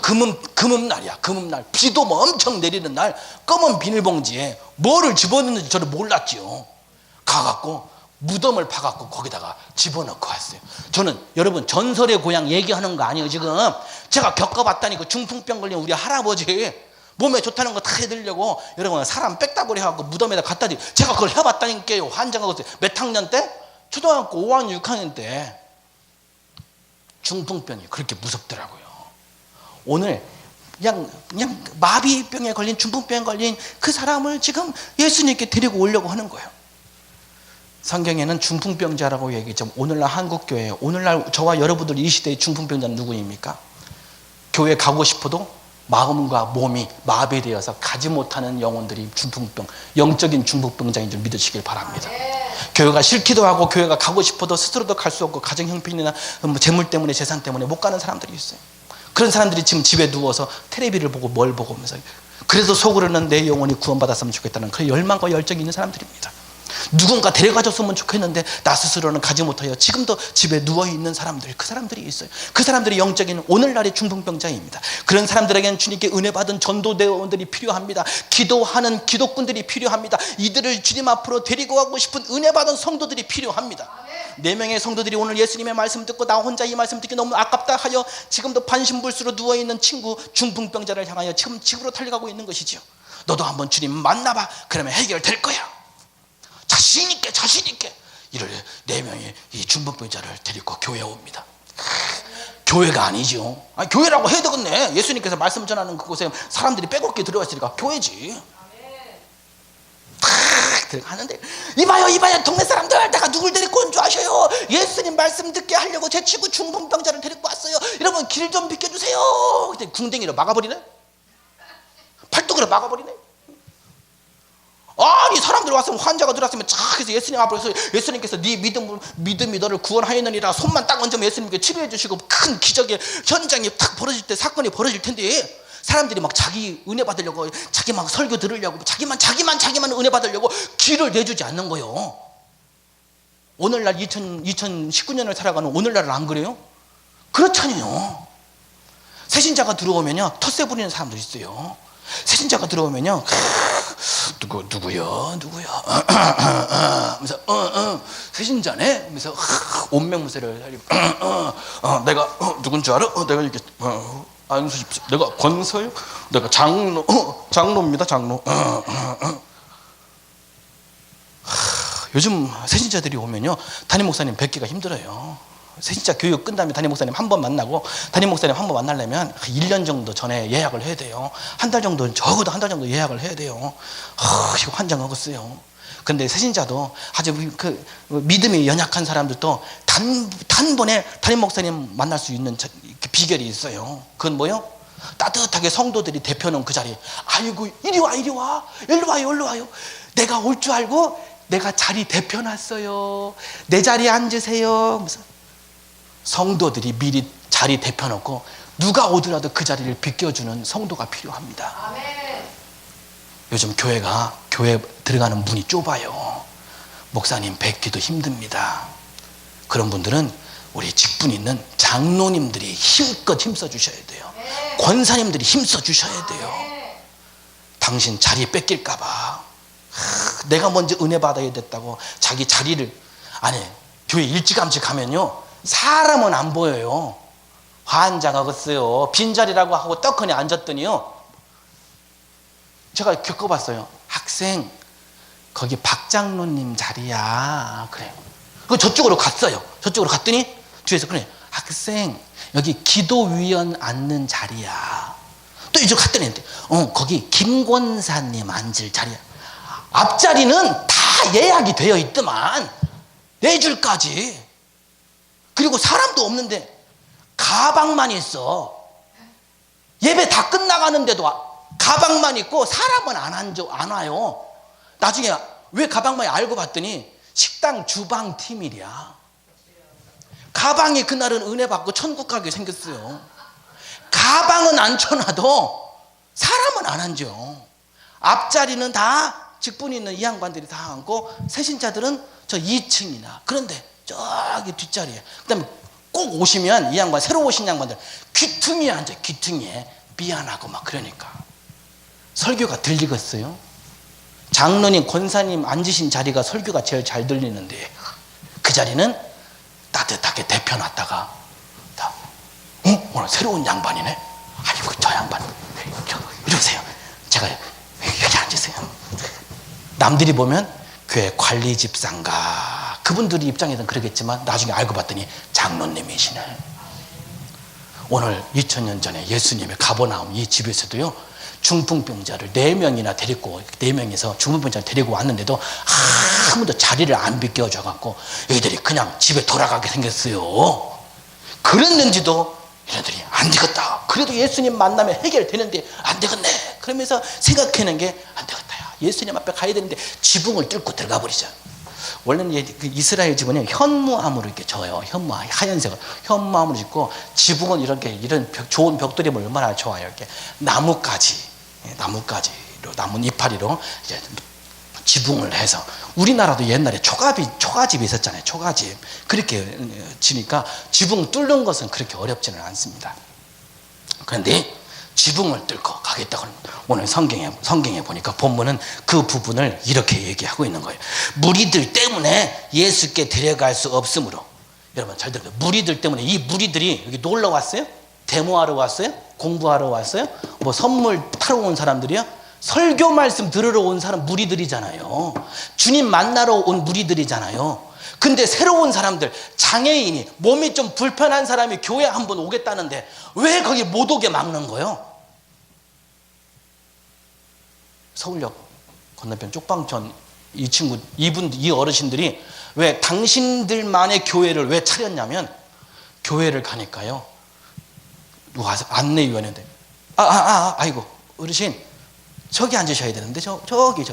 금음날이야. 금음날 비도 뭐 엄청 내리는 날 검은 비닐봉지에 뭐를 집어넣는지 저를 몰랐지요. 가갖고 무덤을 파갖고 거기다가 집어넣고 왔어요. 저는 여러분 전설의 고향 얘기하는 거 아니에요. 지금 제가 겪어봤다니까. 중풍병 걸린 우리 할아버지 몸에 좋다는 거 다 해드리려고 여러분 사람 빽다구리 해갖고 무덤에다 갖다 드리. 제가 그걸 해봤다니까요. 환장하고 있어요. 몇 학년 때? 초등학교 5학년 6학년 때. 중풍병이 그렇게 무섭더라고요. 오늘 그냥 마비병에 걸린, 중풍병에 걸린 그 사람을 지금 예수님께 데리고 오려고 하는 거예요. 성경에는 중풍병자라고 얘기했죠. 오늘날 한국교회, 오늘날 저와 여러분들 이 시대의 중풍병자는 누구입니까? 교회 가고 싶어도 마음과 몸이 마비되어서 가지 못하는 영혼들이 중풍병, 영적인 중풍병자인 줄 믿으시길 바랍니다. 교회가 싫기도 하고 교회가 가고 싶어도 스스로도 갈 수 없고 가정 형편이나 재물 때문에 재산 때문에 못 가는 사람들이 있어요. 그런 사람들이 지금 집에 누워서 텔레비를 보고 뭘 보고 하면서, 그래서 속으로는 내 영혼이 구원받았으면 좋겠다는 그런 열망과 열정이 있는 사람들입니다. 누군가 데려가줬으면 좋겠는데 나 스스로는 가지 못하여 지금도 집에 누워있는 사람들, 그 사람들이 있어요. 그 사람들이 영적인 오늘날의 중풍병자입니다. 그런 사람들에게는 주님께 은혜 받은 전도대원들이 필요합니다. 기도하는 기독군들이 필요합니다. 이들을 주님 앞으로 데리고 가고 싶은 은혜 받은 성도들이 필요합니다. 4명의 성도들이 오늘 예수님의 말씀 듣고 나 혼자 이 말씀 듣기 너무 아깝다 하여 지금도 반신불수로 누워있는 친구 중풍병자를 향하여 지금 집으로 달려가고 있는 것이죠. 너도 한번 주님 만나봐. 그러면 해결될 거야. 자신있게 이를 4명의 이 중풍병자를 데리고 교회에 옵니다. 교회가 아니죠. 교회라고 해야 되겠네. 예수님께서 말씀 전하는 그곳에 사람들이 빼곡히 들어왔으니까 교회지. 들어가는데 이봐요 동네 사람들, 내가 누굴 데리고 온 줄 아셔요? 예수님 말씀 듣게 하려고 제 친구 중풍병자를 데리고 왔어요. 여러분 길 좀 비켜주세요. 근데 궁뎅이로 막아버리네. 팔뚝으로 막아버리네. 아니 사람들 왔으면 환자가 들어왔으면 착 해서 예수님 앞에서 예수님께서 네 믿음이 너를 구원하였느니라 손만 딱 얹으면 예수님께 치료해 주시고 큰 기적의 현장이 탁 벌어질 때, 사건이 벌어질 텐데 사람들이 막 자기 은혜 받으려고, 자기 막 설교 들으려고, 자기만 은혜 받으려고 길을 내주지 않는 거예요. 오늘날 2019년을 살아가는 오늘날은 안 그래요? 그렇잖아요. 새신자가 들어오면요 텃세 부리는 사람들 있어요. 새신자가 들어오면요 누구요? 하면서 새신자네? 하면서 온명무새를 살리고 내가 누군 줄 알아? 내가 이렇게 안수십시오. 내가 권서요? 내가 장로입니다. 장로. 요즘 새신자들이 오면요 담임 목사님 뵙기가 힘들어요. 새신자 교육 끝나면 담임 목사님 한 번 만나고, 담임 목사님 한 번 만나려면 1년 정도 전에 예약을 해야 돼요. 한 달 정도, 적어도 한 달 정도 예약을 해야 돼요. 이거 환장하겠어요. 근데 새신자도 아주 그 믿음이 연약한 사람들도 단번에 담임 목사님 만날 수 있는 비결이 있어요. 그건 뭐요? 따뜻하게 성도들이 대표는 그 자리에, 아이고 이리 와요. 내가 올 줄 알고 내가 자리 대펴놨어요. 내 자리에 앉으세요. 성도들이 미리 자리 대펴놓고 누가 오더라도 그 자리를 비껴주는 성도가 필요합니다. 아멘. 요즘 교회 들어가는 문이 좁아요. 목사님 뵙기도 힘듭니다. 그런 분들은 우리 직분 있는 장로님들이 힘껏 힘써 주셔야 돼요. 권사님들이 힘써 주셔야 돼요. 당신 자리 뺏길까봐 내가 먼저 은혜 받아야 됐다고 자기 자리를, 아니 교회 일찌감치 가면요 사람은 안 보여요. 환장하겠어요 빈자리라고 하고 떡하니 앉았더니요, 제가 겪어봤어요. 학생 거기 박 장로님 자리야. 그래. 그 저쪽으로 갔어요. 저쪽으로 갔더니 뒤에서 그래, 학생 여기 기도위원 앉는 자리야. 또 이쪽 갔더니 거기 김권사님 앉을 자리야. 앞자리는 다 예약이 되어 있더만 4줄까지. 그리고 사람도 없는데 가방만 있어. 예배 다 끝나가는데도 가방만 있고 사람은 안 와요. 나중에 왜 가방만 알고 봤더니 식당 주방 팀이랴. 가방이 그날은 은혜 받고 천국 가게 생겼어요. 가방은 앉혀놔도 사람은 안 앉아. 앞자리는 다 직분 있는 이 양반들이 다 앉고 세신자들은 저 2층이나. 그런데 저기 뒷자리에, 그 다음에 꼭 오시면 이 양반, 새로 오신 양반들 귀퉁이에 앉아. 귀퉁이에 미안하고 막. 그러니까 설교가 들리겠어요? 장로님 권사님 앉으신 자리가 설교가 제일 잘 들리는데 그 자리는 따뜻하게 데펴놨다가 오늘 새로운 양반이네. 아이고 저 양반 이리 오세요. 제가 여기 앉으세요. 남들이 보면 교회 관리 집사인가, 그분들이 입장에서는 그러겠지만 나중에 알고 봤더니 장로님이시네. 오늘 2000년 전에 예수님의 가버나움 이 집에서도요 중풍병자를 4명이나 데리고, 4명이서 중풍병자를 데리고 왔는데도 아무도 자리를 안 비껴줘 갖고 얘들이 그냥 집에 돌아가게 생겼어요. 그랬는지도 얘네들이 안 되겠다. 그래도 예수님 만나면 해결되는데 안 되겠네. 그러면서 생각하는 게 안 되겠다. 예수님 앞에 가야 되는데 지붕을 뚫고 들어가 버리죠. 원래는 이스라엘 지붕은 현무암으로 이렇게 져요. 하얀색으로 현무암으로 짓고, 지붕은 이렇게 이런 좋은 벽돌이 얼마나 좋아요. 이렇게 나뭇가지로, 나무 이파리로 이제 지붕을 해서. 우리나라도 옛날에 초가집이 있었잖아요. 초가집. 그렇게 지니까 지붕 뚫는 것은 그렇게 어렵지는 않습니다. 그런데 지붕을 뚫고 가겠다고 오늘 성경에 보니까 본문은 그 부분을 이렇게 얘기하고 있는 거예요. 무리들 때문에 예수께 데려갈 수 없으므로. 여러분 잘 들어요. 무리들 때문에. 이 무리들이 여기 놀러 왔어요? 데모하러 왔어요? 공부하러 왔어요? 뭐 선물 타러 온 사람들이요? 설교 말씀 들으러 온 사람 무리들이잖아요. 주님 만나러 온 무리들이잖아요. 근데 새로운 사람들, 장애인이, 몸이 좀 불편한 사람이 교회 한번 오겠다는데 왜 거기 못 오게 막는 거예요? 서울역 건너편 쪽방촌 이 어르신들이 왜 당신들만의 교회를 왜 차렸냐면, 교회를 가니까요 누가 안내위원인데 아이고 어르신 저기 앉으셔야 되는데 저기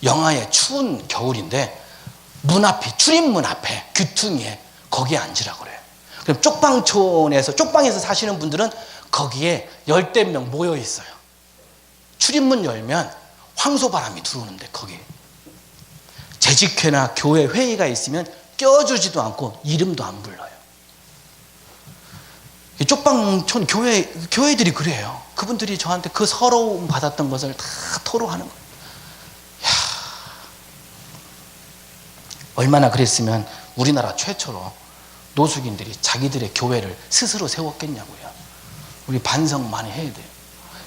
영하의 추운 겨울인데 문 앞에, 출입문 앞에 귀퉁이에 거기에 앉으라고 그래요. 그럼 쪽방에서 사시는 분들은 거기에 10명 모여 있어요. 출입문 열면 황소바람이 들어오는데 거기 재직회나 교회 회의가 있으면 껴주지도 않고 이름도 안 불러요. 쪽방촌 교회들이 그래요. 그분들이 저한테 그 서러움 받았던 것을 다 토로하는 거예요. 얼마나 그랬으면 우리나라 최초로 노숙인들이 자기들의 교회를 스스로 세웠겠냐고요. 우리 반성 많이 해야 돼요.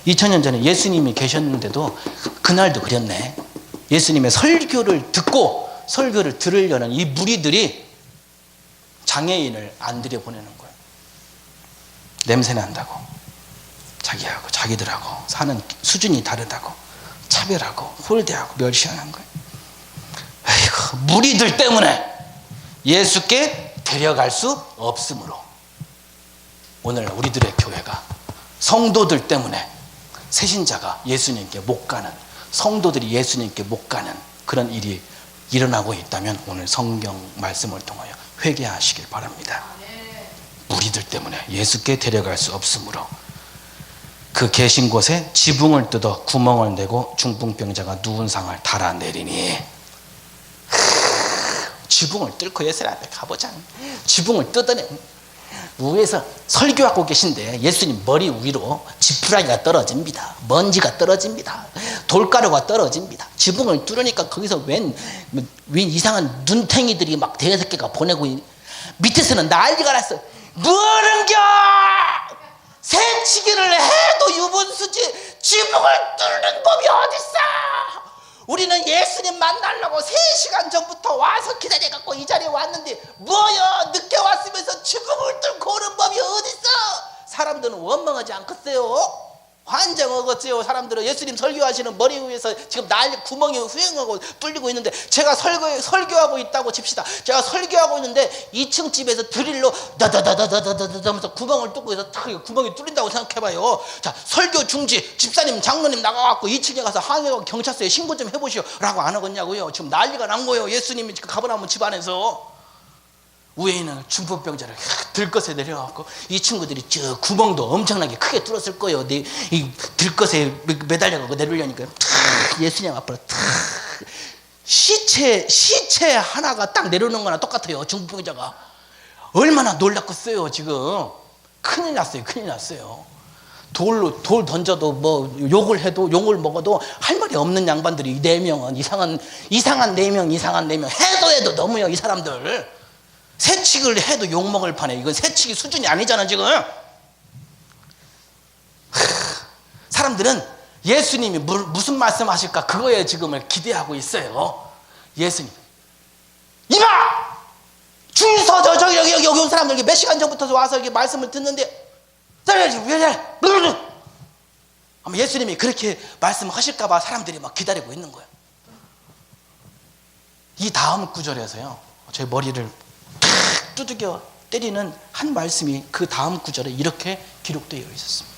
2000년 전에 예수님이 계셨는데도 그날도 그랬네. 예수님의 설교를 듣고 설교를 들으려는 이 무리들이 장애인을 안 들여보내는 거예요. 냄새 난다고, 자기들하고 사는 수준이 다르다고 차별하고 홀대하고 멸시하는 거예요. 아이고, 무리들 때문에 예수께 데려갈 수 없으므로 오늘 우리들의 교회가 성도들 때문에 새신자가 예수님께 못 가는, 성도들이 예수님께 못 가는 그런 일이 일어나고 있다면 오늘 성경 말씀을 통하여 회개하시길 바랍니다. 무리들 때문에 예수께 데려갈 수 없으므로 그 계신 곳에 지붕을 뜯어 구멍을 내고 중풍병자가 누운 상을 달아내리니, 지붕을 뚫고 예수님 앞에 가보자. 지붕을 뜯어내. 위에서 설교하고 계신데 예수님 머리 위로 지푸라기가 떨어집니다. 먼지가 떨어집니다. 돌가루가 떨어집니다. 지붕을 뚫으니까 거기서 웬 이상한 눈탱이들이 막 대여섯 개가 보내고, 밑에서는 난리가 났어. 뭐하는겨? 새치기를 해도 유분수지 지붕을 뚫는 법이 어딨어? 우리는 예수님 만나려고 3시간 전부터 와서 기다려갖고 이 자리에 왔는데 뭐야, 늦게 왔으면서 지붕을 뚫고 오는 법이 어딨어? 사람들은 원망하지 않겠어요? 환장하겠어요. 사람들은 예수님 설교하시는 머리 위에서 지금 난리, 구멍이 후행하고 뚫리고 있는데, 제가 설교하고 있다고 칩시다. 제가 설교하고 있는데 2층 집에서 드릴로 다다다다다다다다 하면서 구멍을 뚫고 해서 구멍이 뚫린다고 생각해봐요. 자, 설교 중지, 집사님 장로님 나가갖고 2층에 가서 항해하고 경찰서에 신고 좀 해보시오 라고 안 하겠냐고요. 지금 난리가 난 거예요. 예수님이 지금 가버나움 집 안에서. 위에 있는 중풍병자를 들것에 내려갖고, 이 친구들이 저 구멍도 엄청나게 크게 뚫었을 거예요. 이 들것에 매달려갖고 내려오려니까 예수님 앞으로 시체 하나가 딱 내려오는 거나 똑같아요. 중풍병자가 얼마나 놀랐겠어요. 지금 큰일 났어요. 돌 던져도 뭐 욕을 해도, 욕을 먹어도 할 말이 없는 양반들이 4명은 이상한 4명 해도 너무요. 이 사람들 새치기를 해도 욕먹을 판에, 이건 새치기 수준이 아니잖아 지금. 사람들은 예수님이 무슨 말씀하실까 그거에 지금을 기대하고 있어요. 예수님 이봐, 줄 서 여기 온 사람들 몇 시간 전부터 와서 이렇게 말씀을 듣는데 아마 예수님이 그렇게 말씀하실까 봐 사람들이 막 기다리고 있는 거예요. 이 다음 구절에서요, 제 머리를 두들겨 때리는 한 말씀이 그 다음 구절에 이렇게 기록되어 있었습니다.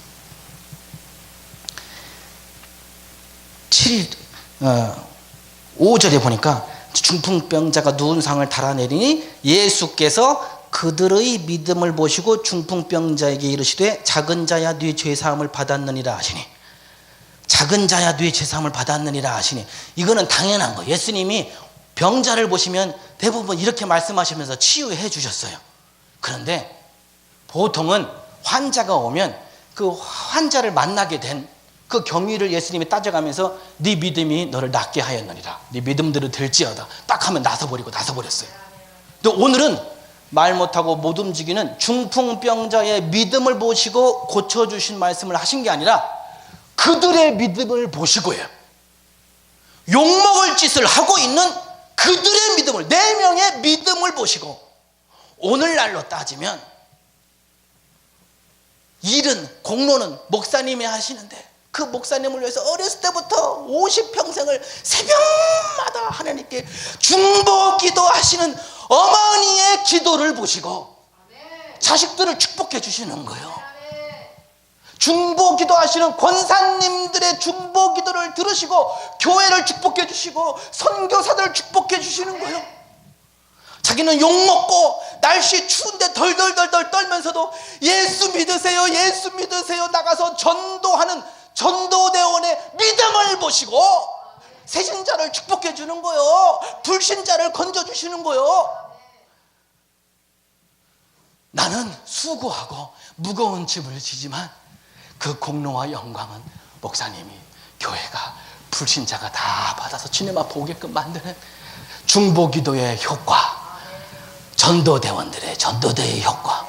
5절에 보니까 중풍병자가 누운 상을 달아내리니 예수께서 그들의 믿음을 보시고 중풍병자에게 이르시되 작은 자야 네 죄사함을 받았느니라 하시니, 작은 자야 네 죄사함을 받았느니라 하시니, 이거는 당연한 거예요. 예수님이 병자를 보시면 대부분 이렇게 말씀하시면서 치유해 주셨어요. 그런데 보통은 환자가 오면 그 환자를 만나게 된 그 경위를 예수님이 따져가면서 네 믿음이 너를 낫게 하였느니라, 네 믿음대로 될지어다 딱 하면 나서버렸어요. 근데 오늘은 말 못하고 못 움직이는 중풍병자의 믿음을 보시고 고쳐주신 말씀을 하신 게 아니라 그들의 믿음을 보시고요, 욕먹을 짓을 하고 있는 그들의 믿음을, 4명의 믿음을 보시고, 오늘날로 따지면 일은, 공로는 목사님이 하시는데 그 목사님을 위해서 어렸을 때부터 50평생을 새벽마다 하나님께 중보 기도하시는 어머니의 기도를 보시고 자식들을 축복해 주시는 거예요. 중보 기도하시는 권사님들의 중보 기도를 들으시고 교회를 축복해 주시고 선교사들을 축복해 주시는 거예요. 자기는 욕먹고 날씨 추운데 덜덜덜 떨면서도 예수 믿으세요, 예수 믿으세요 나가서 전도하는 전도대원의 믿음을 보시고 세신자를 축복해 주는 거예요. 불신자를 건져 주시는 거예요. 나는 수고하고 무거운 짐을 지지만 그 공로와 영광은 목사님이, 교회가, 불신자가 다 받아서 주님 앞에 오게끔 만드는 중보기도의 효과, 전도대원들의 전도대의 효과.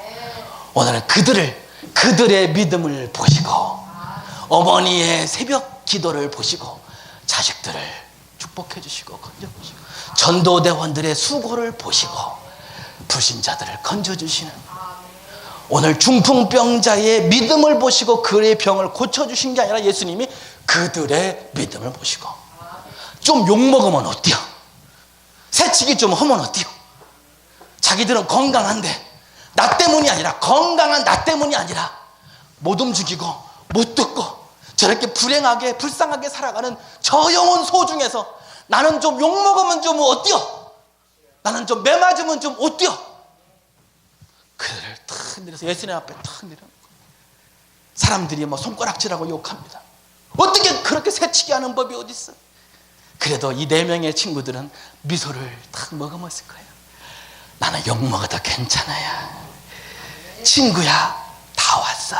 오늘은 그들의 믿음을 보시고 어머니의 새벽 기도를 보시고 자식들을 축복해 주시고 건져 주시고 전도대원들의 수고를 보시고 불신자들을 건져 주시는, 오늘 중풍병자의 믿음을 보시고 그의 병을 고쳐주신 게 아니라 예수님이 그들의 믿음을 보시고, 좀 욕먹으면 어때요? 새치기 좀 하면 어때요? 자기들은 건강한데, 나 때문이 아니라, 건강한 나 때문이 아니라 못 움직이고 못 듣고 저렇게 불행하게 불쌍하게 살아가는 저 영혼 소중해서 나는 좀 욕먹으면 좀 어때요? 나는 좀 매 맞으면 좀 어때요? 그들을 탁 내려서 예수님 앞에 탁 내려. 사람들이 뭐 손가락질하고 욕합니다. 어떻게 그렇게 새치기 하는 법이 어디 있어? 그래도 이 4명의 친구들은 미소를 탁 머금었을 거예요. 나는 욕먹어도 괜찮아요. 친구야, 다 왔어.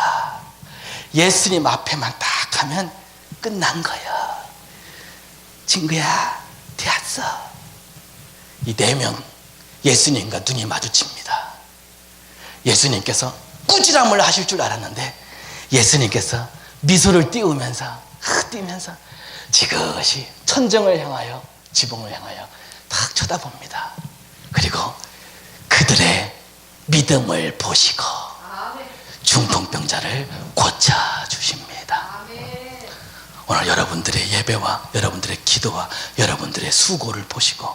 예수님 앞에만 딱 하면 끝난 거야. 친구야, 되었어. 이 4명 예수님과 눈이 마주칩니다. 예수님께서 꾸지람을 하실 줄 알았는데 예수님께서 미소를 띄우면서 지그시 천정을 향하여 지붕을 향하여 딱 쳐다봅니다. 그리고 그들의 믿음을 보시고 중풍병자를 고쳐주십니다. 오늘 여러분들의 예배와 여러분들의 기도와 여러분들의 수고를 보시고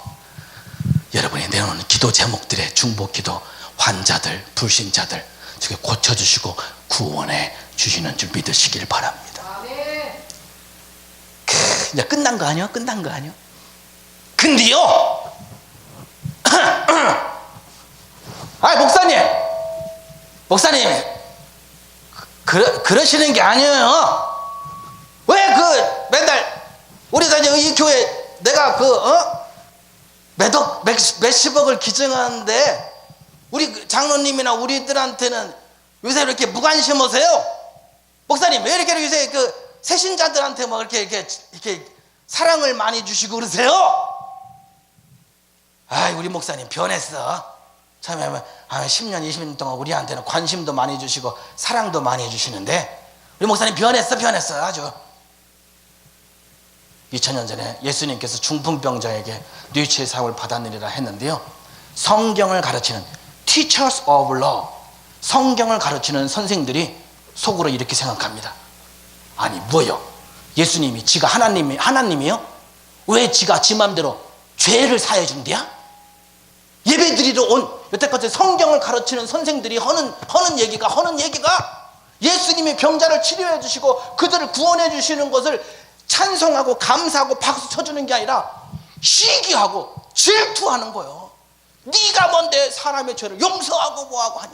여러분이 내놓는 기도 제목들의 중보기도 환자들, 불신자들 저게 고쳐주시고 구원해 주시는 줄 믿으시길 바랍니다. 이제 끝난 거 아니요? 끝난 거 아니요? 근데요 목사님 그러시는 게 아니에요. 왜 맨날 우리가 이제 이 교회 내가 몇십억을 기증하는데 우리 장로님이나 우리들한테는 요새 이렇게 무관심하세요? 목사님 왜 이렇게 요새 새신자들한테 뭐 이렇게 사랑을 많이 주시고 그러세요? 우리 목사님 변했어. 처음에 한 10년 20년 동안 우리한테는 관심도 많이 주시고 사랑도 많이 해주시는데 우리 목사님 변했어 아주. 2000년 전에 예수님께서 중풍병자에게 뇌치의 사역을 받았느니라 했는데요, 성경을 가르치는 Teachers of Law, 성경을 가르치는 선생들이 속으로 이렇게 생각합니다. 아니 뭐요? 예수님이 지가 하나님이요? 왜 지가 지 맘대로 죄를 사해 준대야? 예배드리러 온 여태까지 성경을 가르치는 선생들이 허는 얘기가 예수님이 병자를 치료해 주시고 그들을 구원해 주시는 것을 찬송하고 감사하고 박수 쳐주는 게 아니라 시기하고 질투하는 거예요. 네가 뭔데 사람의 죄를 용서하고 뭐하고 하냐.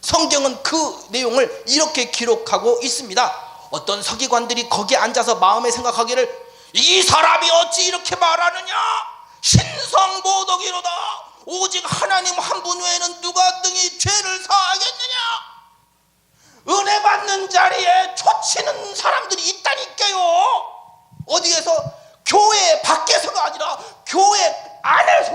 성경은 그 내용을 이렇게 기록하고 있습니다. 어떤 서기관들이 거기에 앉아서 마음에 생각하기를 이 사람이 어찌 이렇게 말하느냐. 신성모독이로다. 오직 하나님 한 분 외에는 누가 등이 죄를 사하겠느냐. 은혜 받는 자리에 초치는 사람들이 있다니까요. 어디에서? 교회 밖에서가 아니라 교회 안에서.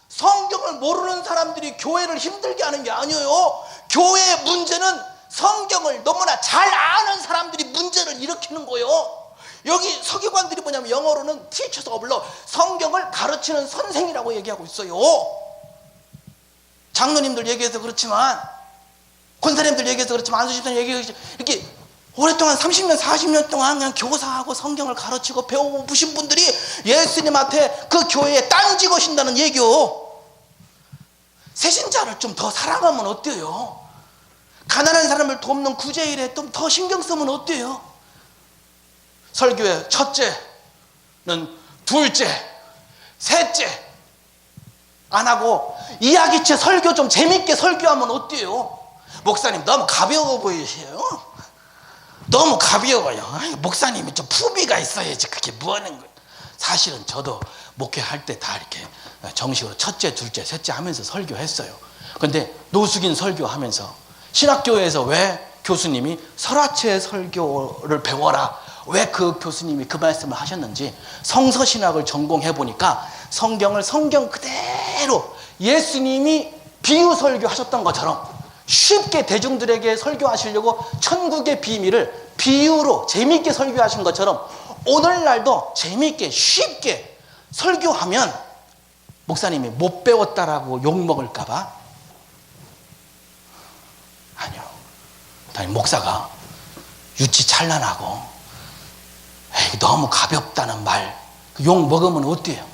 성경을 모르는 사람들이 교회를 힘들게 하는 게 아니에요. 교회의 문제는 성경을 너무나 잘 아는 사람들이 문제를 일으키는 거예요. 여기 서기관들이 뭐냐면 영어로는 Teachers of Law, 성경을 가르치는 선생이라고 얘기하고 있어요. 장로님들 얘기해서 그렇지만, 권사님들 얘기해서 그렇지만, 안수집사님 얘기해서 이렇게 오랫동안 30년 40년 동안 그냥 교사하고 성경을 가르치고 배워보신 분들이 예수님한테 그 교회에 딴지 거신다는 얘기요. 새신자를 좀 더 사랑하면 어때요? 가난한 사람을 돕는 구제일에 좀 더 신경 쓰면 어때요? 설교의 첫째는 둘째, 셋째 안 하고 이야기체 설교 좀 재밌게 설교하면 어때요? 목사님 너무 가벼워 보이세요? 너무 가벼워요. 목사님이 좀 품위가 있어야지 그게 뭐 하는 거예요? 사실은 저도 목회할 때 다 이렇게 정식으로 첫째, 둘째, 셋째 하면서 설교했어요. 근데 노숙인 설교하면서 신학교에서 왜 교수님이 설화체 설교를 배워라, 왜 그 교수님이 그 말씀을 하셨는지 성서신학을 전공해 보니까 성경을 성경 그대로 예수님이 비유 설교하셨던 것처럼 쉽게 대중들에게 설교하시려고 천국의 비밀을 비유로 재미있게 설교하신 것처럼 오늘날도 재미있게 쉽게 설교하면 목사님이 못 배웠다라고 욕먹을까 봐? 아니요. 목사가 유치 찬란하고 너무 가볍다는 말 욕 먹으면 어때요?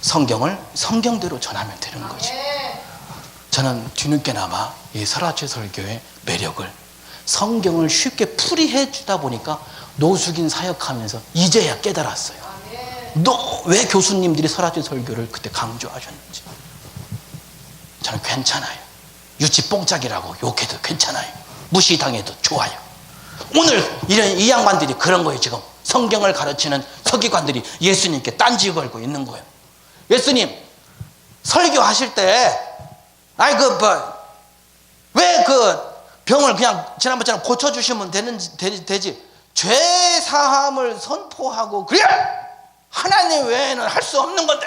성경을 성경대로 전하면 되는 거죠. 저는 뒤늦게나마 이 설화체 설교의 매력을 성경을 쉽게 풀이해 주다 보니까 노숙인 사역하면서 이제야 깨달았어요. 왜 교수님들이 설화제 설교를 그때 강조하셨는지. 저는 괜찮아요. 유치 뽕짝이라고 욕해도 괜찮아요. 무시당해도 좋아요. 오늘 이 양반들이 그런 거예요. 지금 성경을 가르치는 서기관들이 예수님께 딴지 걸고 있는 거예요. 예수님 설교하실 때 왜 그 병을 그냥 지난번처럼 고쳐주시면 되지 죄 사함을 선포하고 그래 하나님 외에는 할 수 없는 건데.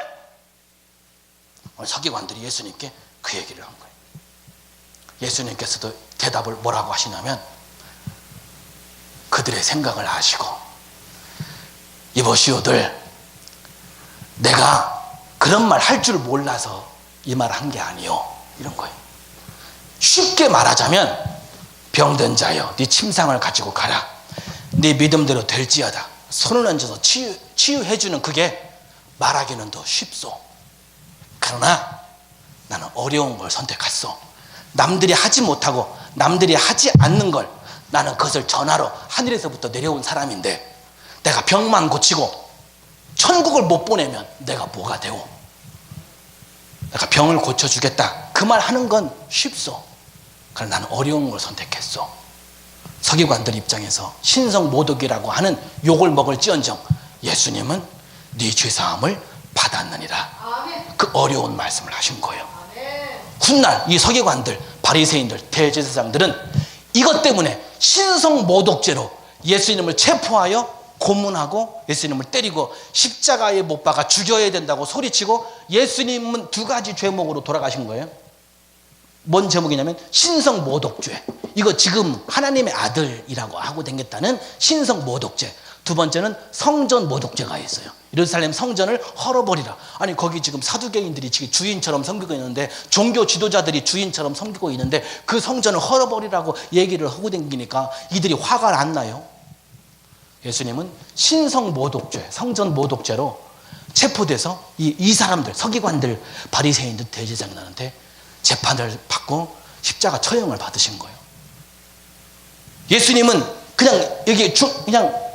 오늘 서기관들이 예수님께 그 얘기를 한 거예요. 예수님께서도 대답을 뭐라고 하시냐면 그들의 생각을 아시고 이보시오들 내가 그런 말 할 줄 몰라서 이 말 한 게 아니요 이런 거예요. 쉽게 말하자면 병든 자여 네 침상을 가지고 가라. 네 믿음대로 될지어다. 손을 얹어서 치유해주는 그게 말하기는 더 쉽소. 그러나 나는 어려운 걸 선택했어. 남들이 하지 못하고 남들이 하지 않는 걸 나는 그것을 전하러 하늘에서부터 내려온 사람인데 내가 병만 고치고 천국을 못 보내면 내가 뭐가 되오? 내가 병을 고쳐주겠다 그 말 하는 건 쉽소. 그러나 나는 어려운 걸 선택했어. 서기관들 입장에서 신성모독이라고 하는 욕을 먹을지언정 예수님은 네 죄사함을 받았느니라. 그 어려운 말씀을 하신 거예요. 훗날 이 서기관들, 바리새인들, 대제사장들은 이것 때문에 신성모독죄로 예수님을 체포하여 고문하고 예수님을 때리고 십자가에 못 박아 죽여야 된다고 소리치고 예수님은 두 가지 죄목으로 돌아가신 거예요. 뭔 제목이냐면 신성모독죄. 이거 지금 하나님의 아들이라고 하고 다녔다는 신성모독죄. 두 번째는 성전모독죄가 있어요. 예루살렘 성전을 헐어버리라. 아니 거기 지금 사두개인들이 지금 주인처럼 섬기고 있는데 종교 지도자들이 주인처럼 섬기고 있는데 그 성전을 헐어버리라고 얘기를 하고 다니니까 이들이 화가 안 나요. 예수님은 신성모독죄, 성전모독죄로 체포돼서 이 사람들, 서기관들, 바리새인들, 대제사장들한테 재판을 받고 십자가 처형을 받으신 거예요. 예수님은 그냥 여기 그냥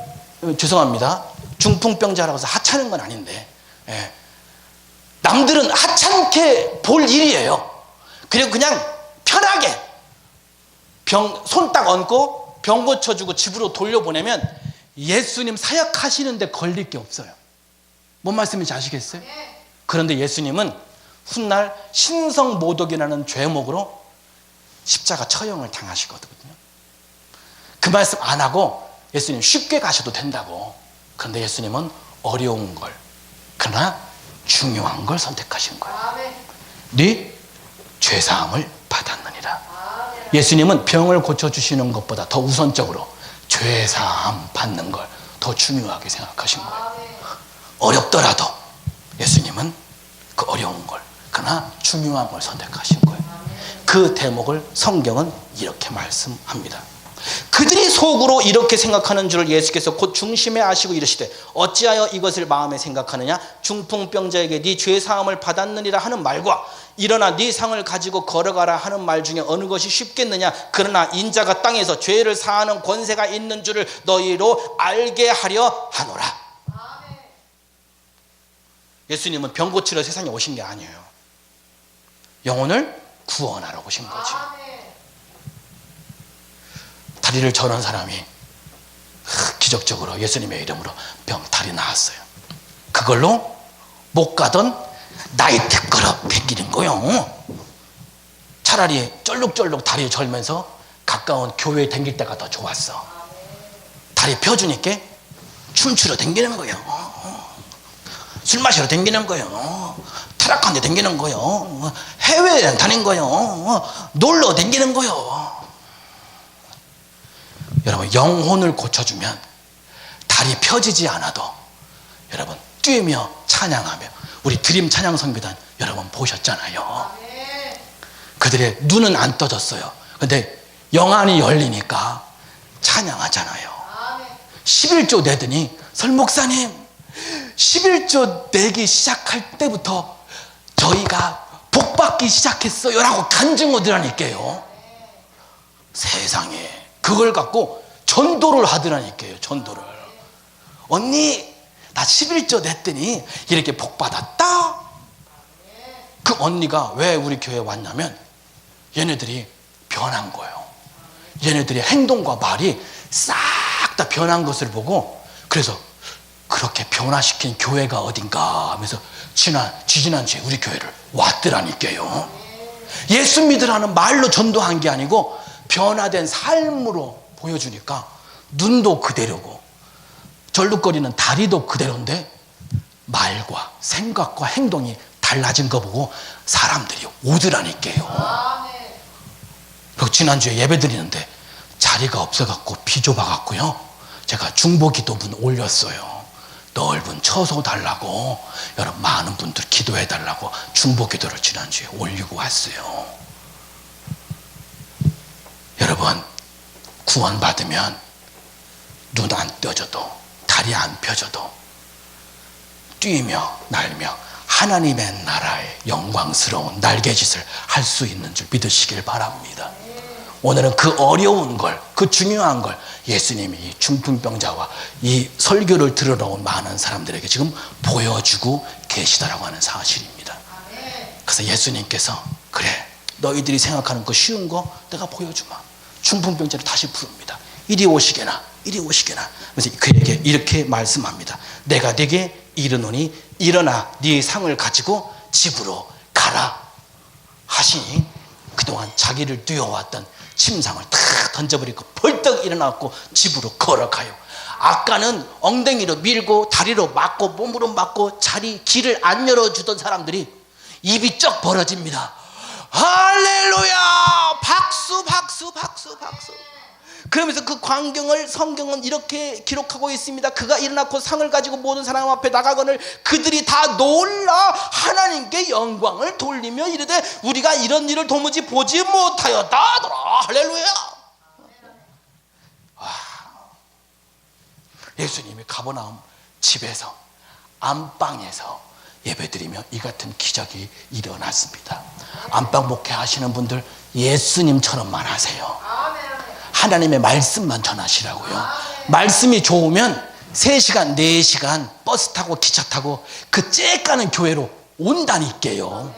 죄송합니다. 중풍병자라고 해서 하찮은 건 아닌데 남들은 하찮게 볼 일이에요. 그리고 그냥 편하게 손 딱 얹고 병 고쳐주고 집으로 돌려보내면 예수님 사역하시는데 걸릴 게 없어요. 뭔 말씀인지 아시겠어요? 그런데 예수님은 훗날 신성모독이라는 죄목으로 십자가 처형을 당하시거든요. 그 말씀 안 하고 예수님 쉽게 가셔도 된다고. 그런데 예수님은 어려운 걸, 그러나 중요한 걸 선택하신 거예요. 네 죄사함을 받았느니라. 예수님은 병을 고쳐주시는 것보다 더 우선적으로 죄사함 받는 걸 더 중요하게 생각하신 거예요. 어렵더라도 예수님은 그 어려운 걸, 그러나 중요한 걸 선택하신 거예요. 그 대목을 성경은 이렇게 말씀합니다. 그들이 속으로 이렇게 생각하는 줄을 예수께서 곧 중심에 아시고 이르시되 어찌하여 이것을 마음에 생각하느냐? 중풍병자에게 네 죄사함을 받았느니라 하는 말과 일어나 네 상을 가지고 걸어가라 하는 말 중에 어느 것이 쉽겠느냐? 그러나 인자가 땅에서 죄를 사하는 권세가 있는 줄을 너희로 알게 하려 하노라. 예수님은 병 고치러 세상에 오신 게 아니에요. 영혼을 구원하러 오신 거죠. 다리를 저는 사람이 기적적으로 예수님의 이름으로 다리 나았어요. 그걸로 못 가던 나이트 끌어 댕기는 거요. 차라리 쩔룩쩔룩 다리 절면서 가까운 교회에 댕길 때가 더 좋았어. 다리 펴주니까 춤추러 댕기는 거예요. 술 마시러 댕기는 거예요. 타락한 데 댕기는 거예요. 해외여행 다닌 거예요. 놀러 댕기는 거예요. 여러분, 영혼을 고쳐주면 다리 펴지지 않아도 여러분 뛰며 찬양하며, 우리 드림 찬양 선교단 여러분 보셨잖아요. 그들의 눈은 안 떠졌어요. 근데 영안이 열리니까 찬양하잖아요. 11조 내더니 설목사님 11조 내기 시작할 때부터 저희가 복받기 시작했어요 라고 간증 얻으라니까요. 세상에 그걸 갖고 전도를 하더라니까요. 전도를. 언니 나 11조 냈더니 이렇게 복 받았다. 그 언니가 왜 우리 교회에 왔냐면 얘네들이 변한 거예요. 얘네들의 행동과 말이 싹 다 변한 것을 보고, 그래서 그렇게 변화시킨 교회가 어딘가 하면서 지지난주에 우리 교회를 왔더라니까요. 예수 믿으라는 말로 전도한 게 아니고 변화된 삶으로 보여주니까 눈도 그대로고 절룩거리는 다리도 그대로인데 말과 생각과 행동이 달라진 거 보고 사람들이 오더라니까요. 그리고 지난주에 예배 드리는데 자리가 없어갖고 비좁아갖고요, 제가 중보기도문 올렸어요. 넓은 처소 달라고, 여러분 많은 분들 기도해달라고 중보기도를 지난주에 올리고 왔어요. 여러분, 구원받으면 눈 안 떠져도 다리 안 펴져도 뛰며 날며 하나님의 나라의 영광스러운 날개짓을 할 수 있는 줄 믿으시길 바랍니다. 오늘은 그 어려운 걸, 그 중요한 걸 예수님이 이 중풍병자와 이 설교를 들으러 온 많은 사람들에게 지금 보여주고 계시다라고 하는 사실입니다. 그래서 예수님께서 그래, 너희들이 생각하는 그 쉬운 거 내가 보여주마. 중풍병자를 다시 부릅니다. 이리 오시게나, 이리 오시게나. 그래서 그에게 이렇게 말씀합니다. 내가 네게 이르노니 일어나 네 상을 가지고 집으로 가라 하시니 그동안 자기를 뛰어왔던 침상을 탁 던져버리고 벌떡 일어나고 집으로 걸어가요. 아까는 엉덩이로 밀고 다리로 맞고 몸으로 맞고 길을 안 열어주던 사람들이 입이 쩍 벌어집니다. 할렐루야! 박수 박수 박수 박수. 그러면서 그 광경을 성경은 이렇게 기록하고 있습니다. 그가 일어나고 상을 가지고 모든 사람 앞에 나가거늘 그들이 다 놀라 하나님께 영광을 돌리며 이르되 우리가 이런 일을 도무지 보지 못하였다 하더라. 할렐루야. 와. 예수님이 가버나움 집에서 안방에서 예배드리며 이 같은 기적이 일어났습니다. 안방 목회 하시는 분들 예수님처럼만 하세요. 하나님의 말씀만 전하시라고요. 말씀이 좋으면 3시간 4시간 버스 타고 기차 타고 그 째까는 교회로 온다니까요.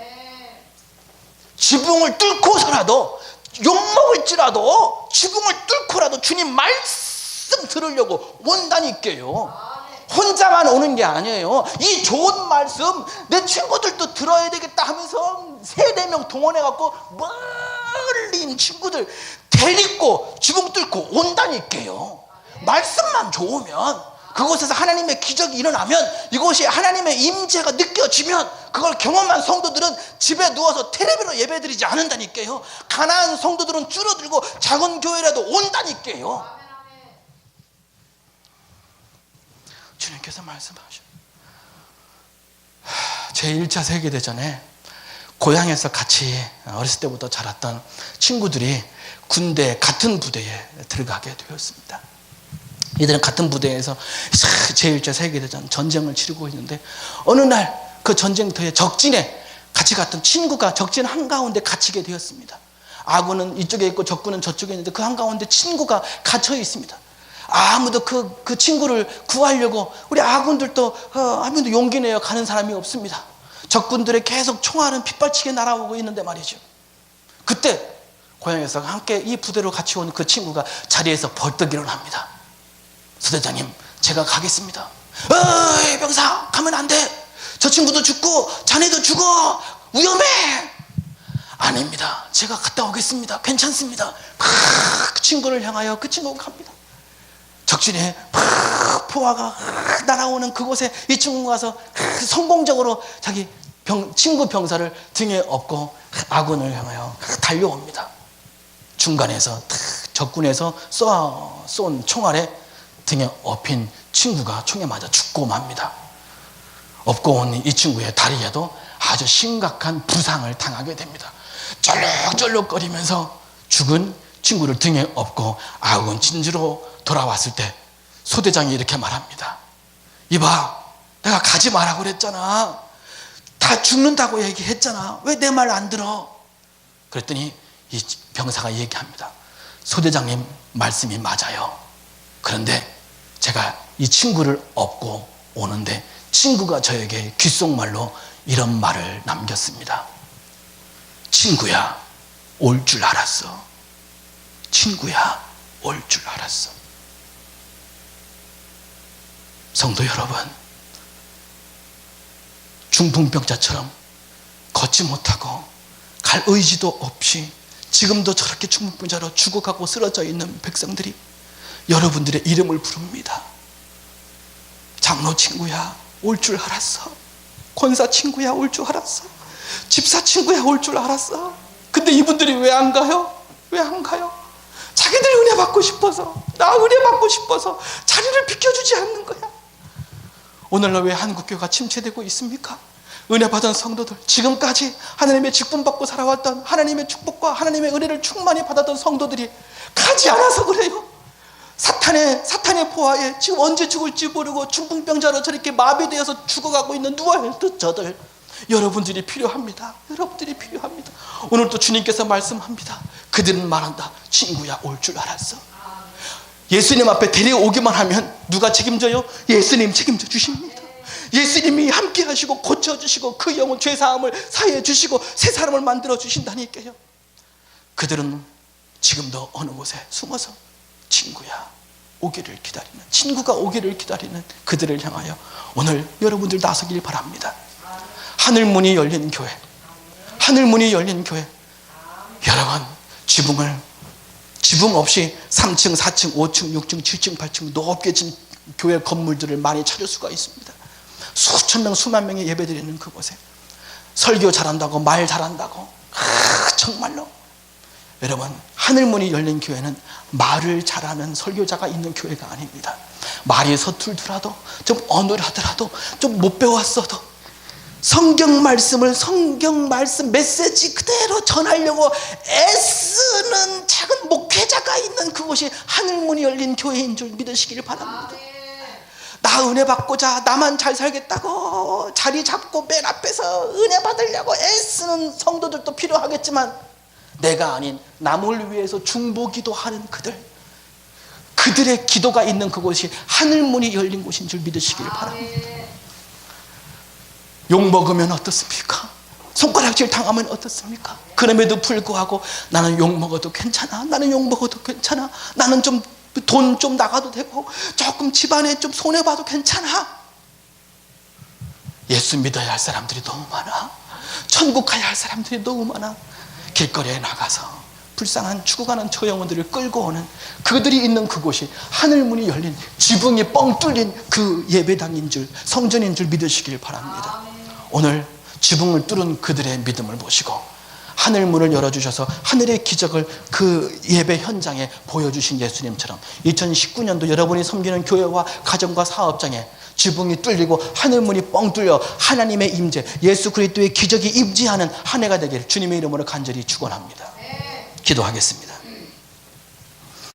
지붕을 뚫고서라도 욕먹을지라도 지붕을 뚫고라도 주님 말씀 들으려고 온다니까요. 혼자만 오는 게 아니에요. 이 좋은 말씀 내 친구들도 들어야 되겠다 하면서 3-4명 동원해갖고 멀리 있는 친구들 데리고 지붕 뚫고 온다니까요. 말씀만 좋으면, 그곳에서 하나님의 기적이 일어나면, 이곳이 하나님의 임재가 느껴지면 그걸 경험한 성도들은 집에 누워서 텔레비로 예배드리지 않는다니까요. 가난한 성도들은 줄어들고 작은 교회라도 온다니까요. 주님께서 말씀하셔. 제1차 세계대전에 고향에서 같이 어렸을 때부터 자랐던 친구들이 군대 같은 부대에 들어가게 되었습니다. 이들은 같은 부대에서 제1차 세계대전 전쟁을 치르고 있는데 어느 날 그 전쟁터에 적진에 같이 갔던 친구가 적진 한가운데 갇히게 되었습니다. 아군은 이쪽에 있고 적군은 저쪽에 있는데 그 한가운데 친구가 갇혀 있습니다. 아무도 그 친구를 구하려고 우리 아군들도 아무도 용기 내어 가는 사람이 없습니다. 적군들의 계속 총알은 빗발치게 날아오고 있는데 말이죠. 그때 고향에서 함께 이 부대로 같이 온 그 친구가 자리에서 벌떡 일어납니다. 소대장님, 제가 가겠습니다. 어이 병사, 가면 안 돼. 저 친구도 죽고 자네도 죽어. 위험해. 아닙니다. 제가 갔다 오겠습니다. 괜찮습니다. 그 친구를 향하여 그 친구가 갑니다. 적진에 포화가 날아오는 그곳에 이 친구가 가서 성공적으로 자기 친구 병사를 등에 업고 아군을 향하여 달려옵니다. 중간에서 적군에서 쏜 총알에 등에 업힌 친구가 총에 맞아 죽고 맙니다. 업고 온 이 친구의 다리에도 아주 심각한 부상을 당하게 됩니다. 쩔룩쩔룩거리면서 죽은 친구를 등에 업고 아군 진지로 돌아왔을 때 소대장이 이렇게 말합니다. 이봐, 내가 가지 마라고 그랬잖아. 다 죽는다고 얘기했잖아. 왜 내 말 안 들어? 그랬더니 이 병사가 얘기합니다. 소대장님 말씀이 맞아요. 그런데 제가 이 친구를 업고 오는데 친구가 저에게 귓속말로 이런 말을 남겼습니다. 친구야, 올 줄 알았어. 친구야, 올 줄 알았어. 성도 여러분, 중풍병자처럼 걷지 못하고 갈 의지도 없이 지금도 저렇게 중풍병자로 죽어가고 쓰러져 있는 백성들이 여러분들의 이름을 부릅니다. 장로 친구야, 올 줄 알았어. 권사 친구야, 올 줄 알았어. 집사 친구야, 올 줄 알았어. 근데 이분들이 왜 안 가요? 왜 안 가요? 자기들 은혜 받고 싶어서, 나 은혜 받고 싶어서 자리를 비켜주지 않는 거야. 오늘날 왜 한국교회가 침체되고 있습니까? 은혜 받은 성도들, 지금까지 하나님의 직분 받고 살아왔던 하나님의 축복과 하나님의 은혜를 충만히 받았던 성도들이 가지 않아서 그래요. 사탄의 포화에 지금 언제 죽을지 모르고 중풍병자로 저렇게 마비되어서 죽어가고 있는 누워있는 저들, 여러분들이 필요합니다. 여러분들이 필요합니다. 오늘도 주님께서 말씀합니다. 그들은 말한다. 친구야, 올 줄 알았어. 예수님 앞에 데려오기만 하면 누가 책임져요? 예수님 책임져 주십니다. 예수님이 함께 하시고 고쳐주시고 그 영혼 죄사함을 사해 주시고 새 사람을 만들어 주신다니까요. 그들은 지금도 어느 곳에 숨어서 친구야 오기를 기다리는, 친구가 오기를 기다리는 그들을 향하여 오늘 여러분들 나서길 바랍니다. 하늘문이 열린 교회, 하늘문이 열린 교회. 여러분, 지붕 없이 3층, 4층, 5층, 6층, 7층, 8층 높게 진 교회 건물들을 많이 찾을 수가 있습니다. 수천 명, 수만 명이 예배드리는 그곳에 설교 잘한다고, 말 잘한다고, 정말로 여러분, 하늘문이 열린 교회는 말을 잘하는 설교자가 있는 교회가 아닙니다. 말이 서툴더라도, 좀 어눌하더라도, 좀 못 배웠어도 성경 말씀 메시지 그대로 전하려고 애쓰는 작은 목회자가 있는 그곳이 하늘문이 열린 교회인 줄 믿으시길 바랍니다. 나 은혜 받고자, 나만 잘 살겠다고 자리 잡고 맨 앞에서 은혜 받으려고 애쓰는 성도들도 필요하겠지만, 내가 아닌 남을 위해서 중보기도 하는 그들의 기도가 있는 그곳이 하늘문이 열린 곳인 줄 믿으시길 바랍니다. 욕먹으면 어떻습니까? 손가락질 당하면 어떻습니까? 그럼에도 불구하고 나는 욕먹어도 괜찮아, 나는 욕먹어도 괜찮아, 나는 좀 돈 좀 나가도 되고 조금 집안에 좀 손해봐도 괜찮아. 예수 믿어야 할 사람들이 너무 많아. 천국 가야 할 사람들이 너무 많아. 길거리에 나가서 불쌍한 죽어가는 저 영혼들을 끌고 오는 그들이 있는 그곳이 하늘문이 열린, 지붕이 뻥 뚫린 그 예배당인 줄, 성전인 줄 믿으시길 바랍니다. 오늘 지붕을 뚫은 그들의 믿음을 보시고 하늘문을 열어주셔서 하늘의 기적을 그 예배 현장에 보여주신 예수님처럼 2019년도 여러분이 섬기는 교회와 가정과 사업장에 지붕이 뚫리고 하늘문이 뻥 뚫려 하나님의 임재, 예수 그리스도의 기적이 임재하는 한 해가 되기를 주님의 이름으로 간절히 축원합니다. 기도하겠습니다.